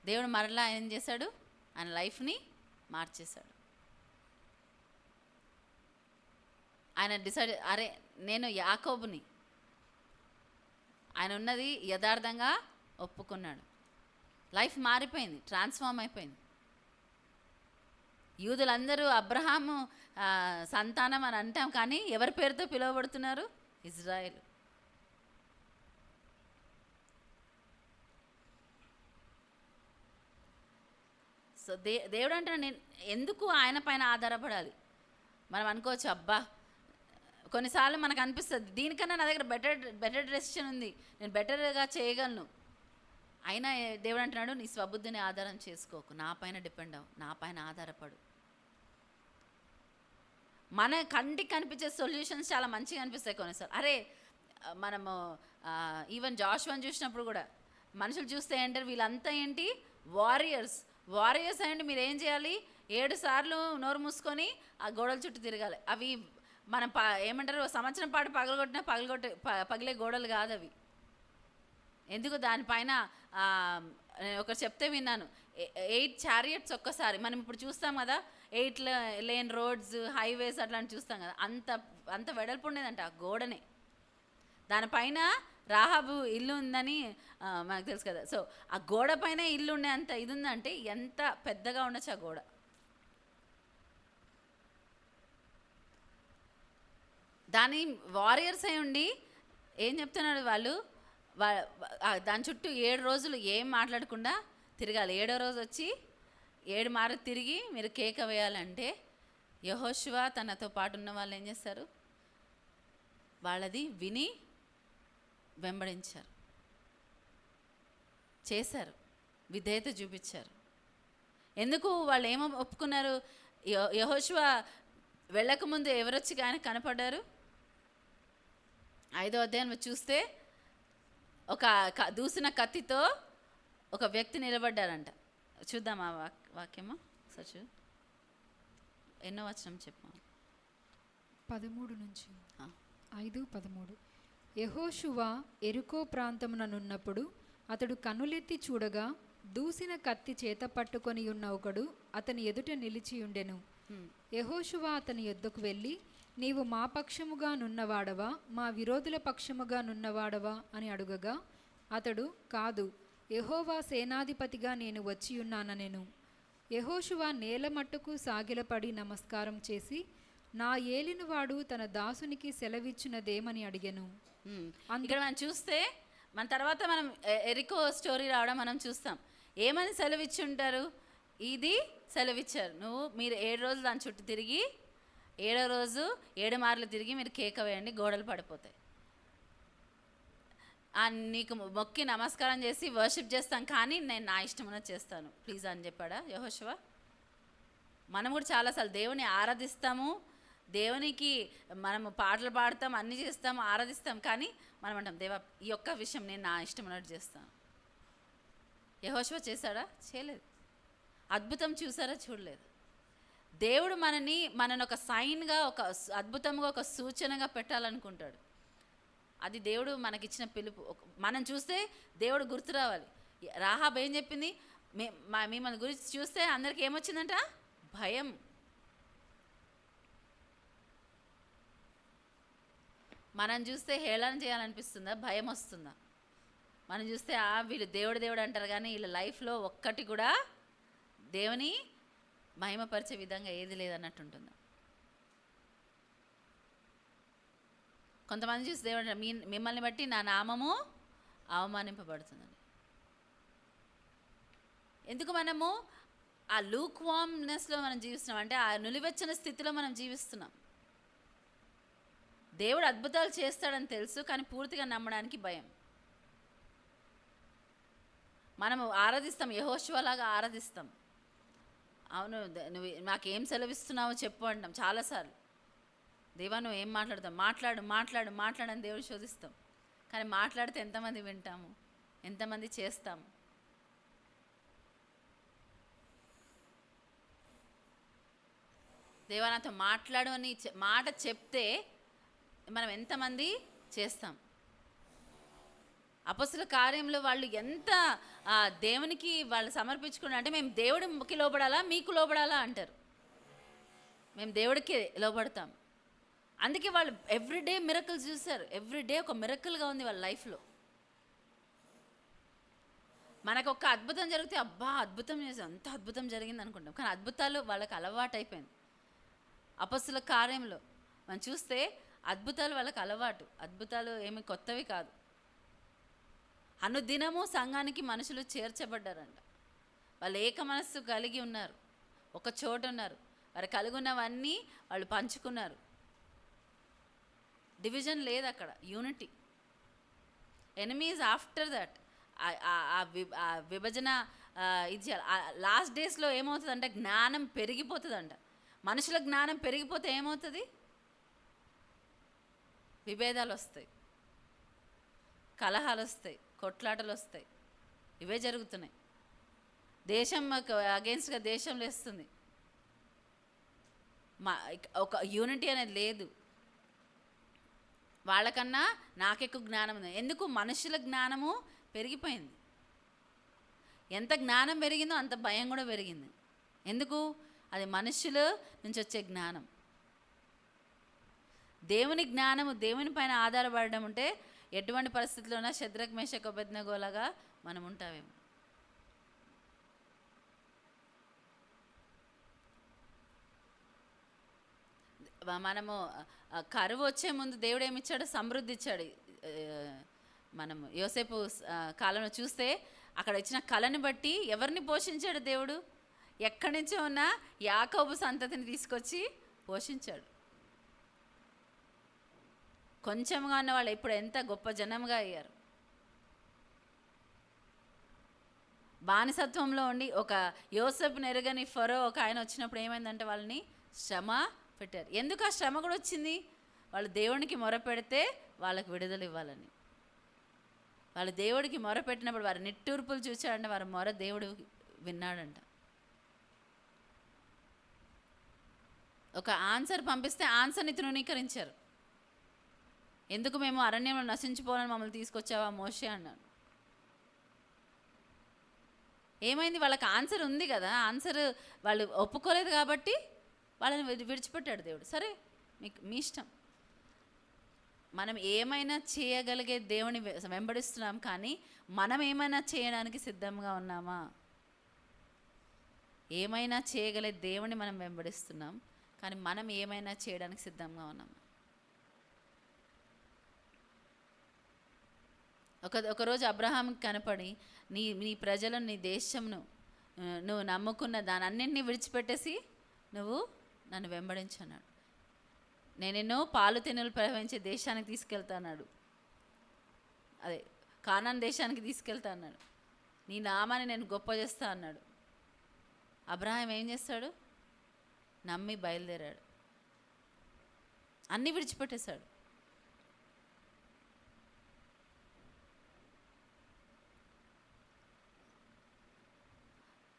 దేవుడు మరలా ఏం చేశాడు? ఆయన లైఫ్ని మార్చేశాడు. ఆయన డిసైడ్, అరే నేను యాకోబుని, ఆయన ఉన్నది యథార్థంగా ఒప్పుకున్నాడు. లైఫ్ మారిపోయింది, ట్రాన్స్ఫార్మ్ అయిపోయింది. యూదులందరూ అబ్రహాము సంతానం అని అంటాం, కానీ ఎవరి పేరుతో పిలువబడుతున్నారు? ఇజ్రాయేల్. సో దేవుడు అంటే నేను ఎందుకు ఆయన పైన ఆధారపడాలి? మనం అనుకోవచ్చు, అబ్బా కొన్నిసార్లు మనకు అనిపిస్తుంది దీనికన్నా నా దగ్గర బెటర్ డెసిషన్ ఉంది, నేను బెటర్గా చేయగలను. అయినా దేవుడు అంటున్నాడు, నీ స్వబుద్ధిని ఆధారం చేసుకోకు, నా పైన డిపెండ్ అవ్వు, నా పైన ఆధారపడు. మన కంటికి కనిపించే సొల్యూషన్స్ చాలా మంచిగా అనిపిస్తాయి కొన్నిసార్లు. అరే మనము ఈవెన్ జాషువాని చూసినప్పుడు కూడా మనుషులు చూస్తే ఏంటారు, వీళ్ళంతా ఏంటి వారియర్స్ అయ్యండి. మీరు ఏం చేయాలి, 7 సార్లు నోరు మూసుకొని ఆ గోడల చుట్టూ తిరగాలి. అవి మనం ఏమంటారు, సంవత్సరం పాటు పగిలే గోడలు కాదు అవి. ఎందుకు దానిపైన ఒకరు చెప్తే విన్నాను, 8 చారియట్స్ ఒక్కసారి. మనం ఇప్పుడు చూస్తాం కదా 8 లేన్ రోడ్స్, హైవేస్ అట్లాంటి చూస్తాం కదా, అంత వెడల్పు ఉండేదంట ఆ గోడనే. దానిపైన రాహాబు ఇల్లు ఉందని మనకు తెలుసు కదా. సో ఆ గోడ పైన ఇల్లు ఉండే అంత ఇది ఉందంటే ఎంత పెద్దగా ఉండొచ్చు ఆ గోడ. దాని వారియర్స్ అయి ఉండి ఏం చెప్తున్నాడు వాళ్ళు, దాని చుట్టూ 7 రోజులు ఏం మాట్లాడకుండా తిరగాలి. 7వ రోజు వచ్చి 7 మార్లు తిరిగి మీరు కేక వేయాలంటే యెహోషువ తనతో పాటు ఉన్న వాళ్ళు ఏం చేస్తారు, వాళ్ళది విని వెంబడించారు, చేశారు, విధేయత చూపించారు. ఎందుకు వాళ్ళు ఏమో ఒప్పుకున్నారు, యెహోషువ వెళ్ళకముందు ఎవరొచ్చి ఆయన కనపడ్డారు. 5వ అధ్యాయంలో చూస్తే ఒక దూసిన కత్తితో ఒక వ్యక్తి నిలబడ్డారంట. చూద్దాం ఆ వాక్యమా సచు, ఎన్నో వచనం చెప్పు. 13 నుంచి 5:13. యెహోషువ యెరికో ప్రాంతముననున్నప్పుడు అతడు కన్నులెత్తి చూడగా దూసిన కత్తి చేత పట్టుకొని ఉన్న ఒకడు అతని ఎదుట నిలిచియుండెను. యెహోషువ అతని యొద్దకు వెళ్ళి, నీవు మా పక్షముగా నున్నవాడవా, మా విరోధుల పక్షముగా నున్నవాడవా అని అడుగగా అతడు, కాదు, యెహోవా సేనాధిపతిగా నేను వచ్చియున్నానెను. యెహోషువ నేల మట్టుకు సాగిలపడి నమస్కారం చేసి, నా ఏలినవాడు తన దాసునికి సెలవిచ్చినదేమని అడిగెను. ఇక్కడ మనం చూస్తే మన తర్వాత మనం ఎరికో స్టోరీ రావడం మనం చూస్తాం. ఏమని సెలవిచ్చి ఉంటారు, ఇది సెలవిచ్చారు, మీరు 7 రోజులు దాని చుట్టూ తిరిగి 7వ రోజు 7 మార్లు తిరిగి మీరు కేక వేయండి, గోడలు పడిపోతాయి. నీకు మొక్కి నమస్కారం చేసి వర్షిప్ చేస్తాం, కానీ నేను నా ఇష్టం ఉన్నది చేస్తాను ప్లీజ్ అని చెప్పాడా యెహోషువ? మనం కూడా చాలాసార్లు దేవుని ఆరాధిస్తాము, దేవునికి మనము పాటలు పాడతాం, అన్నీ చేస్తాము, ఆరాధిస్తాం, కానీ మనం అంటాం దేవా ఈ ఒక్క విషయం నేను నా ఇష్టం ఉన్నట్టు చేస్తాను. యెహోషువ చేశాడా? చేయలేదు. అద్భుతం చూసారా? చూడలేదు. దేవుడు మనని ఒక సైన్గా, ఒక అద్భుతంగా, ఒక సూచనగా పెట్టాలనుకుంటాడు. అది దేవుడు మనకిచ్చిన పిలుపు. మనం చూస్తే దేవుడు గుర్తు రావాలి. రాహాబ్ ఏం చెప్పింది, మిమ్మల్ని గురించి చూస్తే అందరికి ఏమొచ్చిందంట, భయం. మనం చూస్తే హేళన చేయాలనిపిస్తుందా, భయం వస్తుందా? మనం చూస్తే వీళ్ళు దేవుడు అంటారు, కానీ వీళ్ళ లైఫ్లో ఒక్కటి కూడా దేవుని మహిమపరిచే విధంగా ఏది లేదన్నట్టు ఉంటుంది. కొంతమంది చూసి దేవుడు మిమ్మల్ని బట్టి నా నామము అవమానింపబడుతుందని. ఎందుకు మనము ఆ లూక్ వామ్నెస్లో మనం జీవిస్తున్నాం అంటే ఆ నులివెచ్చని స్థితిలో మనం జీవిస్తున్నాం. దేవుడు అద్భుతాలు చేస్తాడని తెలుసు, కానీ పూర్తిగా నమ్మడానికి భయం. మనము ఆరాధిస్తాం, యెహోషువలాగా ఆరాధిస్తాం. అవును, నువ్వు నాకేం సెలవిస్తున్నావో చెప్పు అంటాం చాలాసార్లు. దేవా నువ్వు ఏం మాట్లాడతావు, మాట్లాడని దేవుడు శోధిస్తాం, కానీ మాట్లాడితే ఎంతమంది వింటాము, ఎంతమంది చేస్తాము? దేవా నాతో మాట్లాడు అని మాట చెప్తే మనం ఎంతమంది చేస్తాం? అపొస్తలుల కార్యంలో వాళ్ళు ఎంత దేవునికి వాళ్ళు సమర్పించుకున్నారు అంటే, మేము దేవుడికి లోబడాలా మీకు లోబడాలా అంటారు. మేము దేవుడికి లోబడతాం. అందుకే వాళ్ళు ఎవ్రీడే మిరకల్స్ చూశారు. ఎవ్రీడే ఒక మిరకల్గా ఉంది వాళ్ళ లైఫ్లో. మనకు ఒక అద్భుతం జరిగితే అబ్బా అద్భుతం చేసాం, అంత అద్భుతం జరిగింది అనుకుంటాం, కానీ అద్భుతాలు వాళ్ళకి అలవాటు అయిపోయింది. అపొస్తలుల కార్యంలో మనం చూస్తే అద్భుతాలు వాళ్ళకి అలవాటు. అద్భుతాలు ఏమి కొత్తవి కాదు. అనుదినము సంఘానికి మనుషులు చేర్చబడ్డారంట. వాళ్ళు ఏక మనస్సు కలిగి ఉన్నారు, ఒక చోట ఉన్నారు, వారు కలిగి ఉన్నవన్నీ వాళ్ళు పంచుకున్నారు. డివిజన్ లేదు అక్కడ, యూనిటీ. ఎనిమీస్ ఆఫ్టర్ దట్ విభజన ఇది చేయాలి. లాస్ట్ డేస్లో ఏమవుతుందంటే జ్ఞానం పెరిగిపోతుందంట. మనుషుల జ్ఞానం పెరిగిపోతే ఏమవుతుంది? విభేదాలు వస్తాయి, కలహాలు వస్తాయి, కొట్లాటలు వస్తాయి. ఇవే జరుగుతున్నాయి. దేశం అగేన్స్ట్గా దేశం లేస్తుంది. ఒక యూనిటీ అనేది లేదు. వాళ్ళకన్నా నాకెక్కువ జ్ఞానం ఉంది. ఎందుకు? మనుషుల జ్ఞానము పెరిగిపోయింది. ఎంత జ్ఞానం పెరిగిందో అంత భయం కూడా పెరిగింది. ఎందుకు? అది మనుషుల నుంచి వచ్చే జ్ఞానం. దేవుని జ్ఞానము, దేవుని పైన ఆధారపడడం ఉంటే ఎటువంటి పరిస్థితుల్లోనా శద్రక్ మేషక్ అబేద్నెగోలాగా మనం ఉంటామేమో. మనము కరువు వచ్చే ముందు దేవుడు ఏమిచ్చాడు? సమృద్ధి ఇచ్చాడు. మనము యోసేపు కాలంలో చూస్తే అక్కడ ఇచ్చిన కళని బట్టి ఎవరిని పోషించాడు దేవుడు? ఎక్కడి నుంచో ఉన్న యాకోబు సంతతిని తీసుకొచ్చి పోషించాడు. కొంచెంగా ఉన్న వాళ్ళు ఇప్పుడు ఎంత గొప్ప జనంగా అయ్యారు. బానిసత్వంలో ఉండి ఒక యోసేపుని ఎరగని ఫరో ఒక ఆయన వచ్చినప్పుడు ఏమైందంటే వాళ్ళని శ్రమ పెట్టారు. ఎందుకు ఆ శ్రమ కూడా వచ్చింది? వాళ్ళు దేవునికి మొరపెడితే వాళ్ళకి విడుదల ఇవ్వాలని. వాళ్ళు దేవుడికి మొరపెట్టినప్పుడు వారి నిట్టూర్పులు చూచాడంటే వారి మొర దేవుడు విన్నాడంట. ఒక ఆన్సర్ పంపిస్తే ఆన్సర్ని తృణీకరించారు. ఎందుకు మేము అరణ్యంలో నశించిపోవాలని మమ్మల్ని తీసుకొచ్చావా మోషే అన్నాడు. ఏమైంది? వాళ్ళకి ఆన్సర్ ఉంది కదా, ఆన్సర్ వాళ్ళు ఒప్పుకోలేదు కాబట్టి వాళ్ళని విడిచిపెట్టాడు దేవుడు. సరే, మీ ఇష్టం. మనం ఏమైనా చేయగలిగే దేవుని వెంబడిస్తున్నాం, కానీ మనం ఏమైనా చేయడానికి సిద్ధంగా ఉన్నామా? ఏమైనా చేయగలిగే దేవుని మనం వెంబడిస్తున్నాం, కానీ మనం ఏమైనా చేయడానికి సిద్ధంగా ఉన్నామా? ఒకరోజు అబ్రహాంకి కనపడి నీ ప్రజలను, నీ దేశంను, నువ్వు నమ్ముకున్న దాని అన్నింటినీ విడిచిపెట్టేసి నువ్వు నన్ను వెంబడించన్నాడు. నేనెన్నో పాలు తెన్నులు ప్రవహించే దేశానికి తీసుకెళ్తా అన్నాడు. అదే కానాన్ దేశానికి తీసుకెళ్తా అన్నాడు. నీ నామాన్ని నేను గొప్ప చేస్తా అన్నాడు. అబ్రహాం ఏం చేస్తాడు? నమ్మి బయలుదేరాడు. అన్నీ విడిచిపెట్టేశాడు.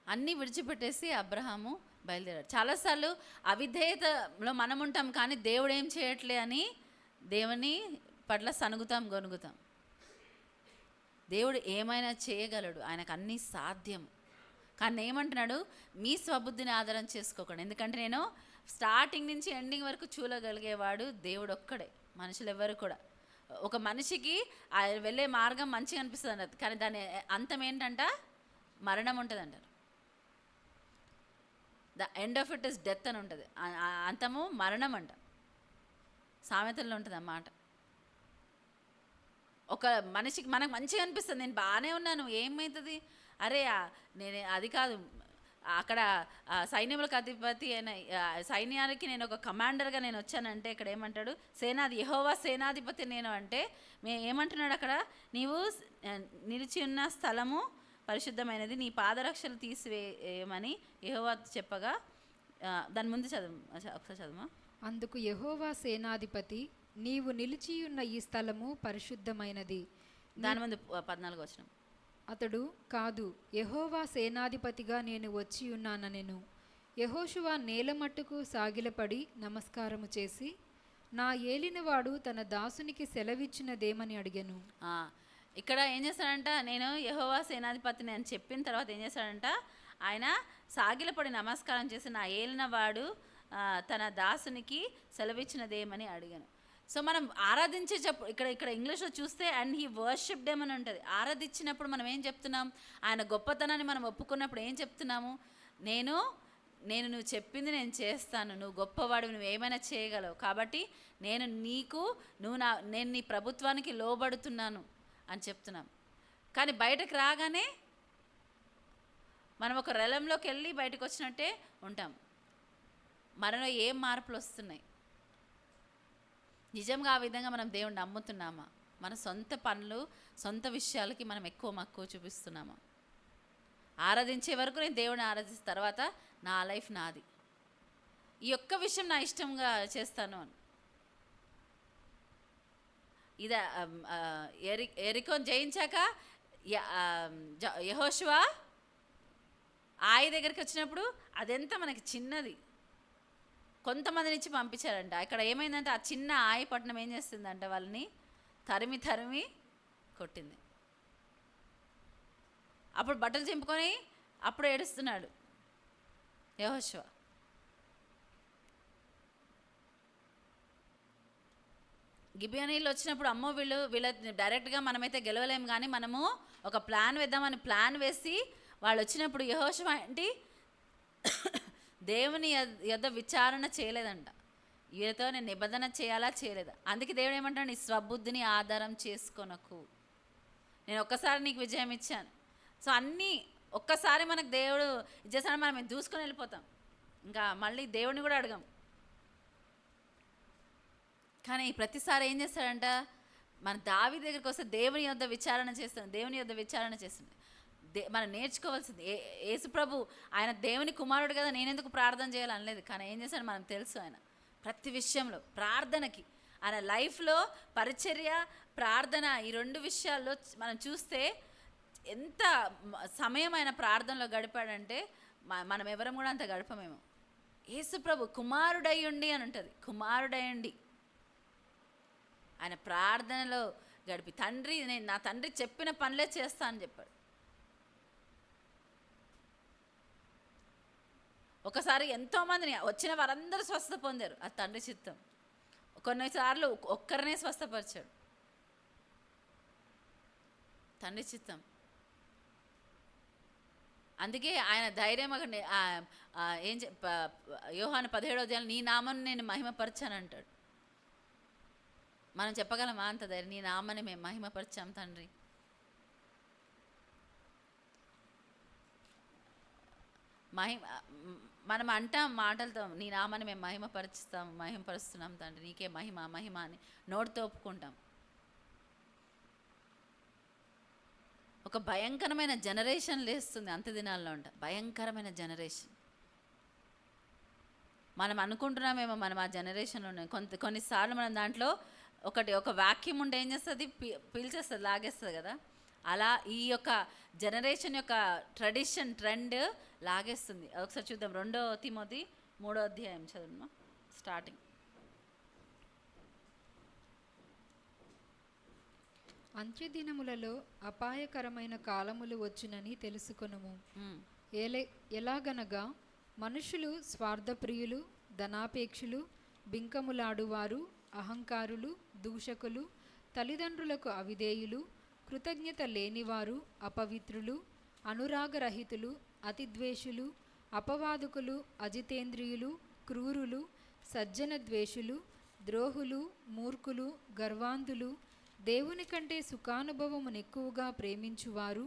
అన్నీ విడిచిపెట్టేసి అబ్రహాము బయలుదేరాడు. చాలాసార్లు అవిధేయతలో మనం ఉంటాం, కానీ దేవుడు ఏం చేయట్లే అని దేవుని పట్ల సనుగుతాం, గొనుగుతాం. దేవుడు ఏమైనా చేయగలడు, ఆయనకు అన్నీ సాధ్యం. కానీ ఏమంటున్నాడు? మీ స్వబుద్ధిని ఆధారం చేసుకోకండి. ఎందుకంటే నేను స్టార్టింగ్ నుంచి ఎండింగ్ వరకు చూడగలిగేవాడు దేవుడు ఒక్కడే, మనుషులు ఎవరు కూడా. ఒక మనిషికి వెళ్ళే మార్గం మంచిగా అనిపిస్తుంది అన్నది, కానీ దాని అంతం ఏంటంట? మరణం ఉంటుంది అంటారు. The end of it is death అని ఉంటుంది. అంతము మరణం అంట. సామెతల్లో ఉంటుంది అన్నమాట. ఒక మనిషికి మనకు మంచిగా అనిపిస్తుంది, నేను బాగానే ఉన్నాను, ఏమవుతుంది? అరే నేను అది కాదు, అక్కడ సైన్యములకు అధిపతి అయిన సైన్యానికి నేను ఒక కమాండర్గా నేను వచ్చానంటే ఇక్కడ ఏమంటాడు? యెహోవా సేనాధిపతి నేను అంటే ఏమంటున్నాడు అక్కడ? నీవు నిలిచి ఉన్న స్థలము పరిశుద్ధమైనది, నీ పాదరక్షలు తీసివేయమని యెహోవా చెప్పగా, దాని ముందు చదువు, ఒకసారి చదువు. అందుకు యెహోవా సేనాధిపతి, నీవు నిలిచియున్న ఈ స్థలము పరిశుద్ధమైనది. దాని ముందు 14 వచనం. అతడు, కాదు, యెహోవా సేనాధిపతిగా నేను వచ్చి ఉన్నానెను. యెహోషువ నేల మట్టుకు సాగిలపడి నమస్కారము చేసి, నా ఏలినవాడు తన దాసునికి సెలవిచ్చినదేమని అడిగాను. ఇక్కడ ఏం చేస్తాడంట? నేను యెహోవా సేనాధిపతిని అని చెప్పిన తర్వాత ఏం చేస్తాడంట? ఆయన సాగిలపడి నమస్కారం చేసి, నా ఏలినవాడు తన దాసునికి సెలవిచ్చినదేమని అడిగాను. సో మనం ఆరాధించేటప్పుడు ఇక్కడ ఇంగ్లీష్లో చూస్తే అండ్ హీ వర్షిప్డ్ ఏమని ఉంటుంది. ఆరాధించినప్పుడు మనం ఏం చెప్తున్నాం? ఆయన గొప్పతనాన్ని మనం ఒప్పుకున్నప్పుడు ఏం చెప్తున్నాము? నేను నువ్వు చెప్పింది నేను చేస్తాను, నువ్వు గొప్పవాడివి, నువ్వు ఏమైనా చేయగలవు, కాబట్టి నేను నీ ప్రభుత్వానికి లోబడుతున్నాను అని చెప్తున్నాం. కానీ బయటకు రాగానే మనం ఒక రెలంలోకి వెళ్ళి బయటకు వచ్చినట్టే ఉంటాం. మనలో ఏం మార్పులు వస్తున్నాయి? నిజంగా ఆ విధంగా మనం దేవుణ్ణి నమ్ముతున్నామా? మన సొంత పనులు, సొంత విషయాలకి మనం ఎక్కువ మక్కువ చూపిస్తున్నామా? ఆరాధించే వరకు నేను దేవుడిని ఆరాధించిన తర్వాత నా లైఫ్ నాది. ఈ ఒక్క విషయం నా ఇష్టంగా చేస్తాను అని. ఇదే ఎరికోని జయించాక యెహోషువ ఆయి దగ్గరికి వచ్చినప్పుడు అదెంత మనకి చిన్నది, కొంతమంది నుంచి పంపించారంట. ఇక్కడ ఏమైందంటే ఆ చిన్న ఆయి పట్టణం ఏం చేస్తుందంటే వాళ్ళని తరిమి తరిమి కొట్టింది. అప్పుడు బట్టలు చింపుకొని అప్పుడు ఏడుస్తున్నాడు యెహోషువ. గిబియోనీళ్ళు వచ్చినప్పుడు అమ్మో వీళ్ళ డైరెక్ట్గా మనమైతే గెలవలేము, కానీ మనము ఒక ప్లాన్ వేద్దామని ప్లాన్ వేసి వాళ్ళు వచ్చినప్పుడు యెహోషువ ఏంటి దేవుని యొద్ద విచారణ చేయలేదంట. వీళ్ళతో నేను నిబంధన చేయాలా చేయలేదా. అందుకే దేవుడు ఏమంటాడు, నీ స్వబుద్ధిని ఆధారం చేసుకొనకు, నేను ఒక్కసారి నీకు విజయం ఇచ్చాను. సో అన్నీ ఒక్కసారి మనకు దేవుడు ఇచ్చేసాడు, మనం దూసుకొని వెళ్ళిపోతాం, ఇంకా మళ్ళీ దేవుడిని కూడా అడగం. కానీ ప్రతిసారి ఏం చేస్తాడంట, మన దావీదు దగ్గరికి వస్తే దేవుని యొద్ద విచారణ చేస్తాడు, దేవుని యొద్ద విచారణ చేస్తుంది. మనం నేర్చుకోవాల్సింది యేసుప్రభు ఆయన దేవుని కుమారుడు కదా, నేనెందుకు ప్రార్థన చేయాలి అనలేదు. కానీ ఏం చేశాడు మనకు తెలుసు, ఆయన ప్రతి విషయంలో ప్రార్థనకి, ఆయన లైఫ్లో పరిచర్య ప్రార్థన ఈ రెండు విషయాల్లో మనం చూస్తే ఎంత సమయం ఆయన ప్రార్థనలో గడిపాడంటే మనం ఎవరం కూడా అంత గడపమేమో. యేసుప్రభు కుమారుడయ్యుండి అని ఉంటుంది, కుమారుడయ్యండి ఆయన ప్రార్థనలో గడిపి తండ్రి నేను నా తండ్రి చెప్పిన పనులే చేస్తా అని చెప్పాడు. ఒకసారి ఎంతోమందిని వచ్చిన వారందరూ స్వస్థత పొందారు, అది తండ్రి చిత్తం. కొన్నిసార్లు ఒక్కరినే స్వస్థపరిచాడు, తండ్రి చిత్తం. అందుకే ఆయన ధైర్యం ఏం యోహాను 17వ అధ్యాయంలో నీ నామను నేను మహిమపరచాను అంటాడు. మనం చెప్పగలమా అంత ధైర్యం, నీ నామని మేము మహిమపరిచాం తండ్రి. మనం అంటాం మాటలతో నీ నామాన్ని మేము మహిమపరుస్తున్నాం తండ్రి, నీకే మహిమ మహిమ అని నోటితో ఒప్పుకుంటాం. ఒక భయంకరమైన జనరేషన్ లేస్తుంది అంత్య దినాల్లో అంట, భయంకరమైన జనరేషన్. మనం అనుకుంటున్నామేమో మనం ఆ జనరేషన్లో ఉన్నాం. కొన్నిసార్లు మనం దాంట్లో ఒక వాక్యం ఉంటే ఏం చేస్తుంది, పీల్చేస్తుంది, లాగేస్తుంది కదా. అలా ఈ యొక్క జనరేషన్ యొక్క ట్రెండ్ లాగేస్తుంది. ఒకసారి చూద్దాం, 2 తిమోతి 3వ అధ్యాయం చదువుమా స్టార్టింగ్. అంత్యదినములలో అపాయకరమైన కాలములు వచ్చునని తెలుసుకొనుము. ఎలాగనగా మనుషులు స్వార్థప్రియులు, ధనాపేక్షులు, బింకములాడువారు, అహంకారులు, దూషకులు, తల్లిదండ్రులకు అవిధేయులు, కృతజ్ఞత లేనివారు, అపవిత్రులు, అనురాగరహితులు, అతిద్వేషులు, అపవాదుకులు, అజితేంద్రియులు, క్రూరులు, సజ్జన ద్వేషులు, ద్రోహులు, మూర్ఖులు, గర్వాంధులు, దేవుని కంటే సుఖానుభవమును ఎక్కువగా ప్రేమించువారు,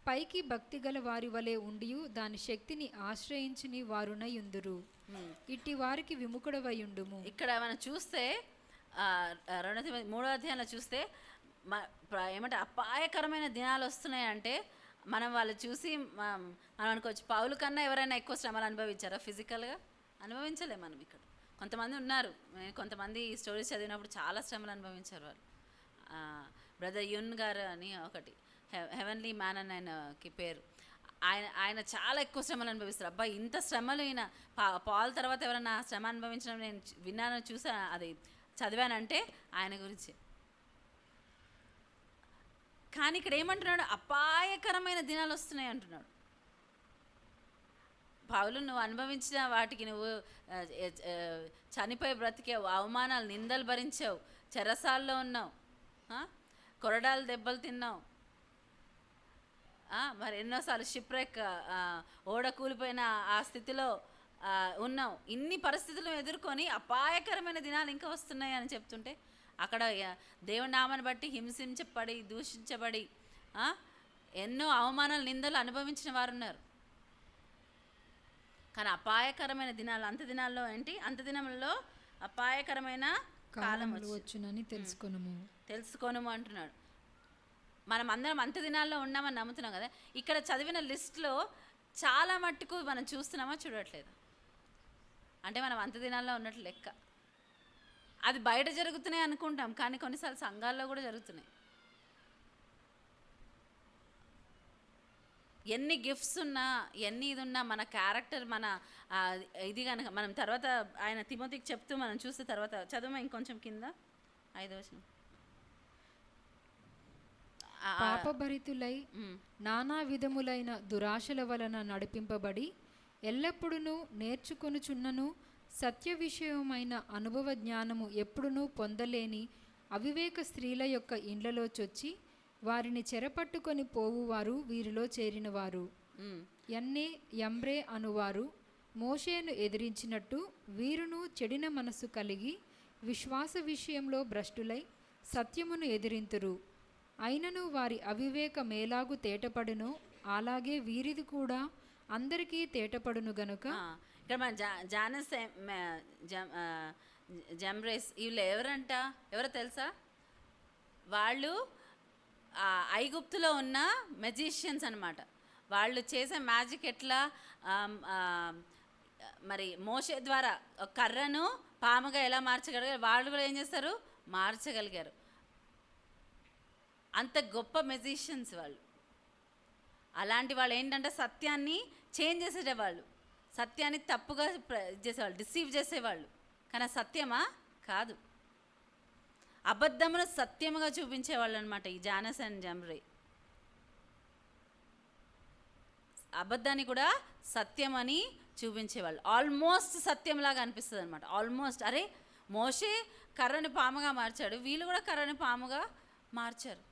పైకి భక్తి గల వారి వలె ఉండియు దాని శక్తిని ఆశ్రయించుని వారునయుందురు. ఇట్టి వారికి విముఖుడవయుండుము. ఇక్కడ మనం చూస్తే 3వ అధ్యాయంలో చూస్తే ఏమంటే అపాయకరమైన దినాలు వస్తున్నాయంటే మనం వాళ్ళు చూసి మనం అనుకోవచ్చు, పౌలు కన్నా ఎవరైనా ఎక్కువ శ్రమలు అనుభవించారా? ఫిజికల్గా అనుభవించలే. మనం ఇక్కడ కొంతమంది ఉన్నారు, కొంతమంది స్టోరీస్ చదివినప్పుడు చాలా శ్రమలు అనుభవించారు వాళ్ళు. బ్రదర్ యున్ గారు అని ఒకటి, హెవెన్లీ మ్యాన్ అని ఆయనకి పేరు. ఆయన చాలా ఎక్కువ శ్రమలు అనుభవిస్తారు. అబ్బాయి ఇంత శ్రమలు ఈయన పాల్ తర్వాత ఎవరైనా శ్రమ అనుభవించడం నేను విన్నాను, చూసాను, అది చదివానంటే ఆయన గురించి. కానీ ఇక్కడ ఏమంటున్నాడు, అపాయకరమైన దినాలు వస్తున్నాయి అంటున్నాడు. పౌలు నువ్వు అనుభవించిన వాటికి నువ్వు చనిపోయి బ్రతికావు, అవమానాలు నిందలు భరించావు, చెరసాల్లో ఉన్నావు, కొరడాలు దెబ్బలు తిన్నావు, మరి ఎన్నోసార్లు షిప్రెక్ ఓడ కూలిపోయిన ఆ స్థితిలో ఉన్నావు. ఇన్ని పరిస్థితులను ఎదుర్కొని అపాయకరమైన దినాలు ఇంకా వస్తున్నాయి అని చెప్తుంటే అక్కడ దేవుని నామాన్ని బట్టి హింసించబడి దూషించబడి ఎన్నో అవమానాలు నిందలు అనుభవించిన వారు ఉన్నారు. కానీ అపాయకరమైన దినాలు అంత్య దినాల్లో ఏంటి, అంత్య దినములలో అపాయకరమైన కాలం వచ్చునని తెలుసుకోను అంటున్నాడు. మనం అందరం అంత్య దినాల్లో ఉన్నామని నమ్ముతున్నాం కదా. ఇక్కడ చదివిన లిస్ట్లో చాలా మట్టుకు మనం చూస్తున్నామా చూడట్లేదు. అంటే మనం అంత దినాల్లో ఉన్నట్లు లెక్క. అది బయట జరుగుతున్నాయి అనుకుంటాం, కానీ కొన్నిసార్లు సంఘాల్లో కూడా జరుగుతున్నాయి. ఎన్ని గిఫ్ట్స్ ఉన్నా, ఎన్ని ఇది ఉన్నా, మన క్యారెక్టర్, మన ఇది కనుక మనం తర్వాత ఆయన తిమోతికి చెప్తూ మనం చూస్తే, తర్వాత చదువు ఇంకొంచెం కింద 5వ వచనం. పాపభరితులై నానా విధములైన దురాశల వలన నడిపింపబడి ఎల్లప్పుడూ నేర్చుకొనుచున్నను సత్య విషయమైన అనుభవ జ్ఞానము ఎప్పుడునూ పొందలేని అవివేక స్త్రీల యొక్క ఇండ్లలో చొచ్చి వారిని చెరపట్టుకొని పోవువారు వీరిలో చేరినవారు. యంబ్రే అనువారు మోషేను ఎదిరించినట్టు వీరును చెడిన మనసు కలిగి విశ్వాస విషయంలో భ్రష్టులై సత్యమును ఎదిరింతురు. అయినను వారి అవివేక మేలాగు తేటపడును, అలాగే వీరిది కూడా అందరికీ తేటపడును గనుక. ఇక్కడ మన జానస్ జంబ్రేస్ వీళ్ళు ఎవరో తెలుసా? వాళ్ళు ఐగుప్తులో ఉన్న మెజిషియన్స్ అనమాట. వాళ్ళు చేసే మ్యాజిక్ ఎట్లా, మరి మోషే ద్వారా కర్రను పాముగా ఎలా మార్చగలిగారు, వాళ్ళు కూడా ఏం చేస్తారు, మార్చగలిగారు. అంత గొప్ప మెజిషియన్స్ వాళ్ళు. అలాంటి వాళ్ళు ఏంటంటే సత్యాన్ని చేంజ్ చేసేవాళ్ళు, సత్యాన్ని తప్పుగా చేసేవాళ్ళు, డిసీవ్ చేసేవాళ్ళు. కానీ సత్యమా కాదు, అబద్ధమును సత్యముగా చూపించేవాళ్ళు అనమాట ఈ జానస్ అండ్ జంబ్రే. అబద్ధాన్ని కూడా సత్యం అని చూపించేవాళ్ళు. ఆల్మోస్ట్ సత్యంలాగా అనిపిస్తుంది అనమాట. ఆల్మోస్ట్, అరే మోషే కర్రని పాముగా మార్చాడు, వీళ్ళు కూడా కర్రని పాముగా మార్చారు.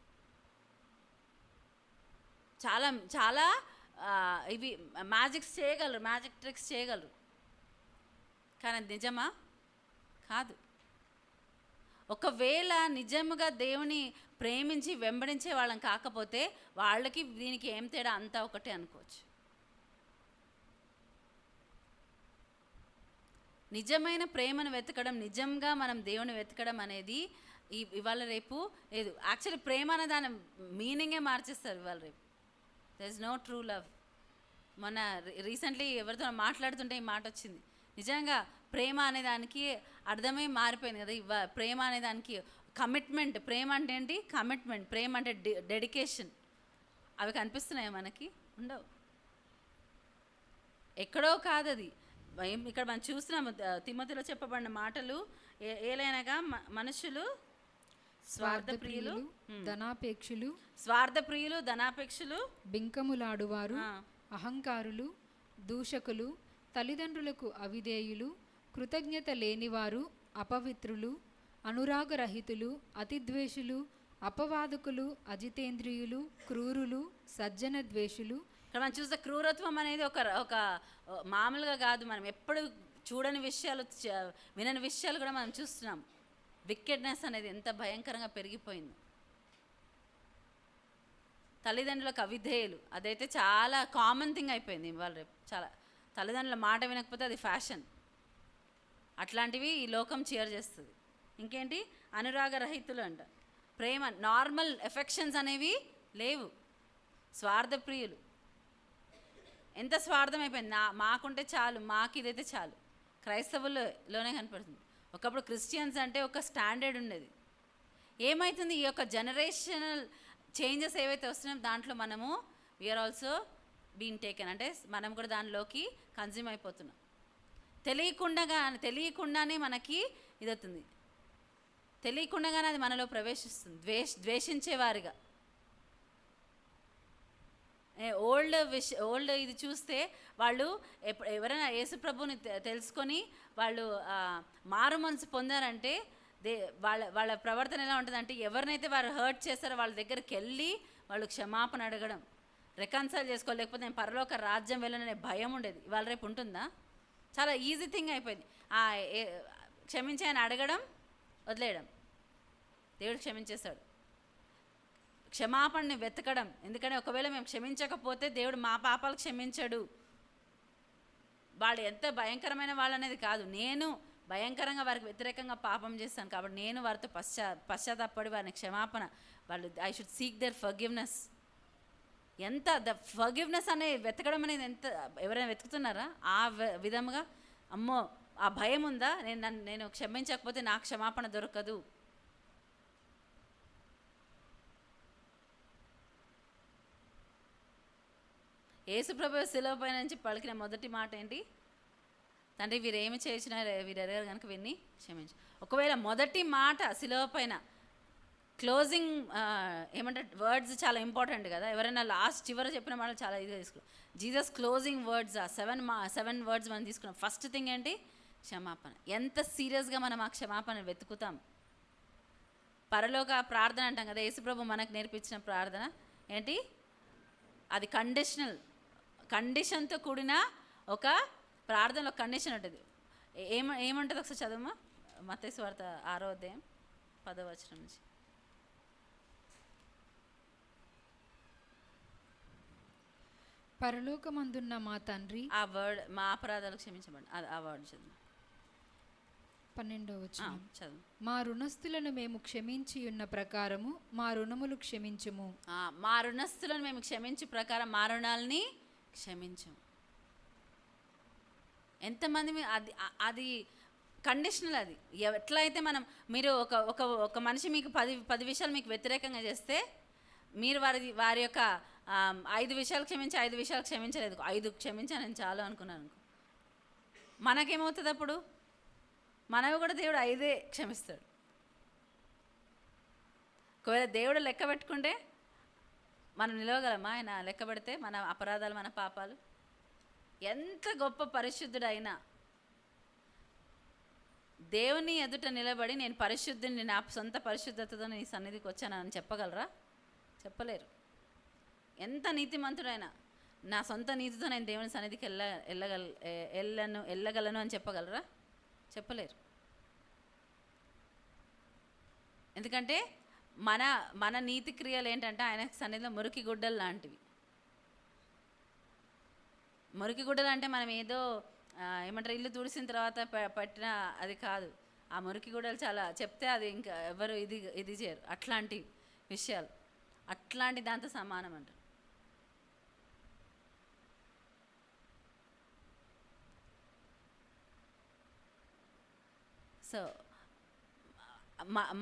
చాలా చాలా ఇవి మ్యాజిక్స్ చేయగలరు, మ్యాజిక్ ట్రిక్స్ చేయగలరు. కానీ అది నిజమా కాదు. ఒకవేళ నిజముగా దేవుని ప్రేమించి వెంబడించే వాళ్ళని కాకపోతే వాళ్ళకి దీనికి ఏం తేడా, అంతా ఒకటే అనుకోవచ్చు. నిజమైన ప్రేమను వెతకడం, నిజంగా మనం దేవుని వెతకడం అనేది ఇవాళ రేపు లేదు. యాక్చువల్లీ ప్రేమ అనే దాని మీనింగే మార్చేస్తారు ఇవాళ రేపు. There is no true love. మొన్న రీసెంట్లీ ఎవరితో మాట్లాడుతుంటే ఈ మాట వచ్చింది. నిజంగా ప్రేమ అనే దానికి అర్థమే మారిపోయింది కదా. ప్రేమ అనే దానికి కమిట్మెంట్, ప్రేమ అంటే ఏంటి, కమిట్మెంట్. ప్రేమ అంటే డెడికేషన్. అవి కనిపిస్తున్నాయి మనకి? ఉండవు. ఎక్కడో కాదు అది. ఇక్కడ మనం చూస్తున్నాము తిమోతిలో చెప్పబడిన మాటలు. ఏలైనగా మనుషులు స్వార్థప్రియులు, ధనాపేక్షులు, బింకములాడువారు, అహంకారులు, దూషకులు, తల్లిదండ్రులకు అవిధేయులు, కృతజ్ఞత లేనివారు, అపవిత్రులు, అనురాగరహితులు, అతిద్వేషులు, అపవాదకులు, అజితేంద్రియులు, క్రూరులు, సజ్జన ద్వేషులు. ఇక్కడ మనం చూస్తే క్రూరత్వం అనేది ఒక మామూలుగా కాదు. మనం ఎప్పుడు చూడని విషయాలు, వినని విషయాలు కూడా మనం చూస్తున్నాం. వికెడ్నెస్ అనేది ఎంత భయంకరంగా పెరిగిపోయింది. తల్లిదండ్రులకు అవిధేయులు, అదైతే చాలా కామన్ థింగ్ అయిపోయింది ఇవాళ రేపు. చాలా తల్లిదండ్రుల మాట వినకపోతే అది ఫ్యాషన్. అట్లాంటివి ఈ లోకం చేర్ చేస్తుంది. ఇంకేంటి, అనురాగరహితులు అంట. ప్రేమ, నార్మల్ ఎఫెక్షన్స్ అనేవి లేవు. స్వార్థప్రియులు, ఎంత స్వార్థం అయిపోయింది. మాకుంటే చాలు, మాకు ఇదైతే చాలు. క్రైస్తవుల్లోనే కనపడుతుంది. ఒకప్పుడు క్రిస్టియన్స్ అంటే ఒక స్టాండర్డ్ ఉండేది. ఏమవుతుంది, ఈ యొక్క జనరేషనల్ చేంజెస్ ఏవైతే వస్తున్నాయో దాంట్లో మనము వీఆర్ ఆల్సో బీన్ టేకెన్, అంటే మనం కూడా దానిలోకి కన్జ్యూమ్ అయిపోతున్నాం. తెలియకుండానే మనకి ఇది అవుతుంది. తెలియకుండానే అది మనలో ప్రవేశిస్తుంది. ద్వేషించేవారిగా. ఓల్డ్ ఇది చూస్తే వాళ్ళు ఎవరైనా యేసుప్రభుని తెలుసుకొని వాళ్ళు మారు మనసు పొందారంటే వాళ్ళ ప్రవర్తన ఎలా ఉంటుందంటే, ఎవరినైతే వారు హర్ట్ చేస్తారో వాళ్ళ దగ్గరికి వెళ్ళి వాళ్ళు క్షమాపణ అడగడం, రికన్సైల్ చేసుకోవాలి. లేకపోతే నేను పరలోక రాజ్యం వెళ్ళననే భయం ఉండేది. ఇవాళ రేపు ఉంటుందా? చాలా ఈజీ థింగ్ అయిపోయింది. క్షమించాయని అడగడం, వదిలేయడం. దేవుడు క్షమించేశాడు. క్షమాపణని వెతకడం, ఎందుకంటే ఒకవేళ మేము క్షమించకపోతే దేవుడు మా పాపాలు క్షమించడు. వాళ్ళు ఎంత భయంకరమైన వాళ్ళు అనేది కాదు, నేను భయంకరంగా వారికి వ్యతిరేకంగా పాపం చేస్తాను కాబట్టి నేను వారితో పశ్చాత్తాపడి వారిని క్షమాపణ, వాళ్ళు I should seek their forgiveness. ఎంత ఫర్గివ్నెస్ అనే వెతకడం అనేది ఎంత ఎవరైనా వెతుకుతున్నారా? ఆ విధముగా అమ్మో ఆ భయం ఉందా? నేను క్షమించకపోతే నాకు క్షమాపణ దొరకదు. యేసుప్రభు శిలువ పైన నుంచి పలికిన మొదటి మాట ఏంటి? తండ్రి వీరేమి చేసినా వీరెరగారు కనుక విన్ని క్షమించు. ఒకవేళ మొదటి మాట శిలువ పైన క్లోజింగ్ ఏమంటారు వర్డ్స్ చాలా ఇంపార్టెంట్ కదా. ఎవరైనా లాస్ట్ చివర చెప్పిన మాటలు చాలా ఇదిగా తీసుకున్నాం. జీసస్ క్లోజింగ్ వర్డ్స్ ఆ సెవెన్ వర్డ్స్ మనం తీసుకున్నాం. ఫస్ట్ థింగ్ ఏంటి? క్షమాపణ. ఎంత సీరియస్గా మనం ఆ క్షమాపణ వెతుకుతాం. పరలోక ప్రార్థన అంటాం కదా, యేసుప్రభు మనకు నేర్పించిన ప్రార్థన ఏంటి? అది కండిషన్తో కూడిన ఒక ప్రార్థనలో కండిషన్ ఉంటుంది. ఏముంటుంది ఒకసారి చదువుమా. మత్తయి సువార్త 6వ అధ్యాయం 10వ వచనం నుంచి. పరలోకమందున్న మా తండ్రి, ఆ వర్డ్ మా అపరాధాలు క్షమించబడి ఆ వర్డ్ చదువు. 12వ వచనం. చదువు. మా రుణస్థులను మేము క్షమించి ఉన్న ప్రకారము మా రుణములు క్షమించుము. మా రుణస్థులను మేము క్షమించు ప్రకారం మా రుణాలని క్షమించము. ఎంతమంది అది అది కండిషనల్. అది ఎట్లయితే మీరు ఒక మనిషి మీకు 10 విషయాలు మీకు వ్యతిరేకంగా చేస్తే మీరు వారి యొక్క 5 విషయాలు క్షమించి 5 విషయాలు క్షమించలేదు, 5 క్షమించాను నేను చాలు అనుకున్నాను అనుకో, మనకేమవుతుంది అప్పుడు? మనవి కూడా దేవుడు 5 క్షమిస్తాడు. ఒకవేళ దేవుడు లెక్క పెట్టుకుంటే మనం నిలవగలమా? ఆయన లెక్క పెడితే మన అపరాధాలు మన పాపాలు. ఎంత గొప్ప పరిశుద్ధుడైనా దేవుని ఎదుట నిలబడి నేను పరిశుద్ధుని, నా సొంత పరిశుద్ధతతో నీ సన్నిధికి వచ్చాను అని చెప్పగలరా? చెప్పలేరు. ఎంత నీతిమంతుడైనా నా సొంత నీతితో నేను దేవుని సన్నిధికి వెళ్ళగలను అని చెప్పగలరా? చెప్పలేరు. ఎందుకంటే మన నీతి క్రియలు ఏంటంటే ఆయన సన్నిధిలో మురికి గుడ్డలు లాంటివి. మురికి గుడ్డలు అంటే మనం ఏదో ఏమంటారు ఇల్లు తుడిసిన తర్వాత పట్టిన అది కాదు. ఆ మురికి గుడ్డలు చాలా చెప్తే అది ఇంకా ఎవరు ఇది చేయరు. అట్లాంటి విషయాలు, అట్లాంటి దాంతో సమానం అంటారు. సో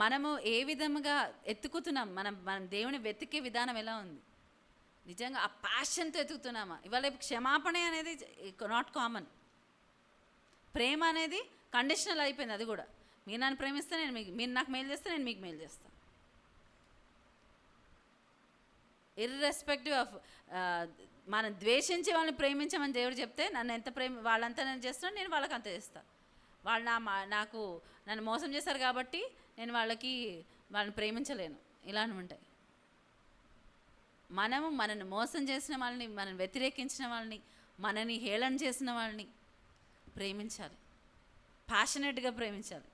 మనము ఏ విధముగా ఎత్తుకుతున్నాం? మనం దేవుని వెతికే విధానం ఎలా ఉంది? నిజంగా ఆ ప్యాషన్తో ఎత్తుకుతున్నామా? ఇవాళ క్షమాపణ అనేది నాట్ కామన్. ప్రేమ అనేది కండిషనల్ అయిపోయింది. అది కూడా మీరు నన్ను ప్రేమిస్తే మీరు నాకు మేలు చేస్తే నేను మీకు మేలు చేస్తాను. ఇర్రెస్పెక్టివ్ ఆఫ్ మనం ద్వేషించి వాళ్ళని ప్రేమించమని దేవుడు చెప్తే వాళ్ళంతా నేను చేస్తున్నాను, నేను వాళ్ళకి అంత చేస్తాను. వాళ్ళు నన్ను మోసం చేశారు కాబట్టి నేను వాళ్ళని ప్రేమించలేను. ఇలాంటివి ఉంటాయి. మనల్ని మోసం చేసిన వాళ్ళని, మనల్ని వ్యతిరేకించిన వాళ్ళని, మనని హేళన చేసిన వాళ్ళని ప్రేమించాలి. ప్యాషనెట్గా ప్రేమించాలి.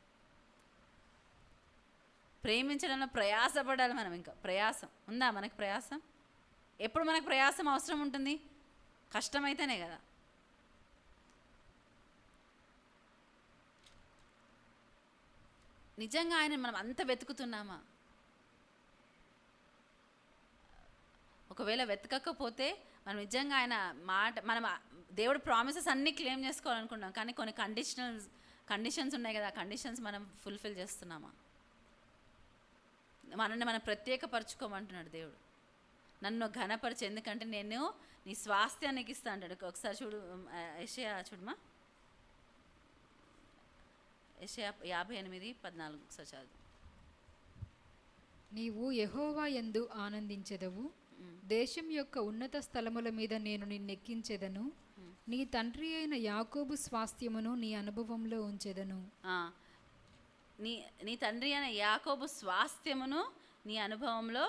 ప్రేమించడంలో ప్రయాసపడాలి. మనం ఇంకా ప్రయాసం ఉందా? మనకు ప్రయాసం ఎప్పుడు మనకు ప్రయాసం అవసరం ఉంటుంది? కష్టమైతేనే కదా. నిజంగా ఆయన మనం అంత వెతుకుతున్నామా? ఒకవేళ వెతకకపోతే మనం నిజంగా ఆయన మనం దేవుడు ప్రామిసెస్ అన్నీ క్లెయిమ్ చేసుకోవాలనుకుంటున్నాం, కానీ కొన్ని కండిషన్స్ ఉన్నాయి కదా, ఆ కండిషన్స్ మనం ఫుల్ఫిల్ చేస్తున్నామా? మనల్ని మనం ప్రత్యేకపరచుకోమంటున్నాడు దేవుడు. నన్ను ఘనపరిచి, ఎందుకంటే నేను నీ స్వాస్థ్యానికి ఇస్తా అంటాడు. ఒకసారి చూడు, యెషయా చూడమా, యెషయా 58:14 ఒకసారి చదువు. నీవు యెహోవా యందు ఆనందించెదవు, దేశం యొక్క ఉన్నత స్థలముల మీద నేను నిన్నెక్కించెదను, నీ తండ్రి అయిన యాకోబు స్వాస్థ్యమును నీ అనుభవంలో ఉంచెదను. నీ తండ్రి అయిన యాకోబు స్వాస్థ్యమును నీ అనుభవంలో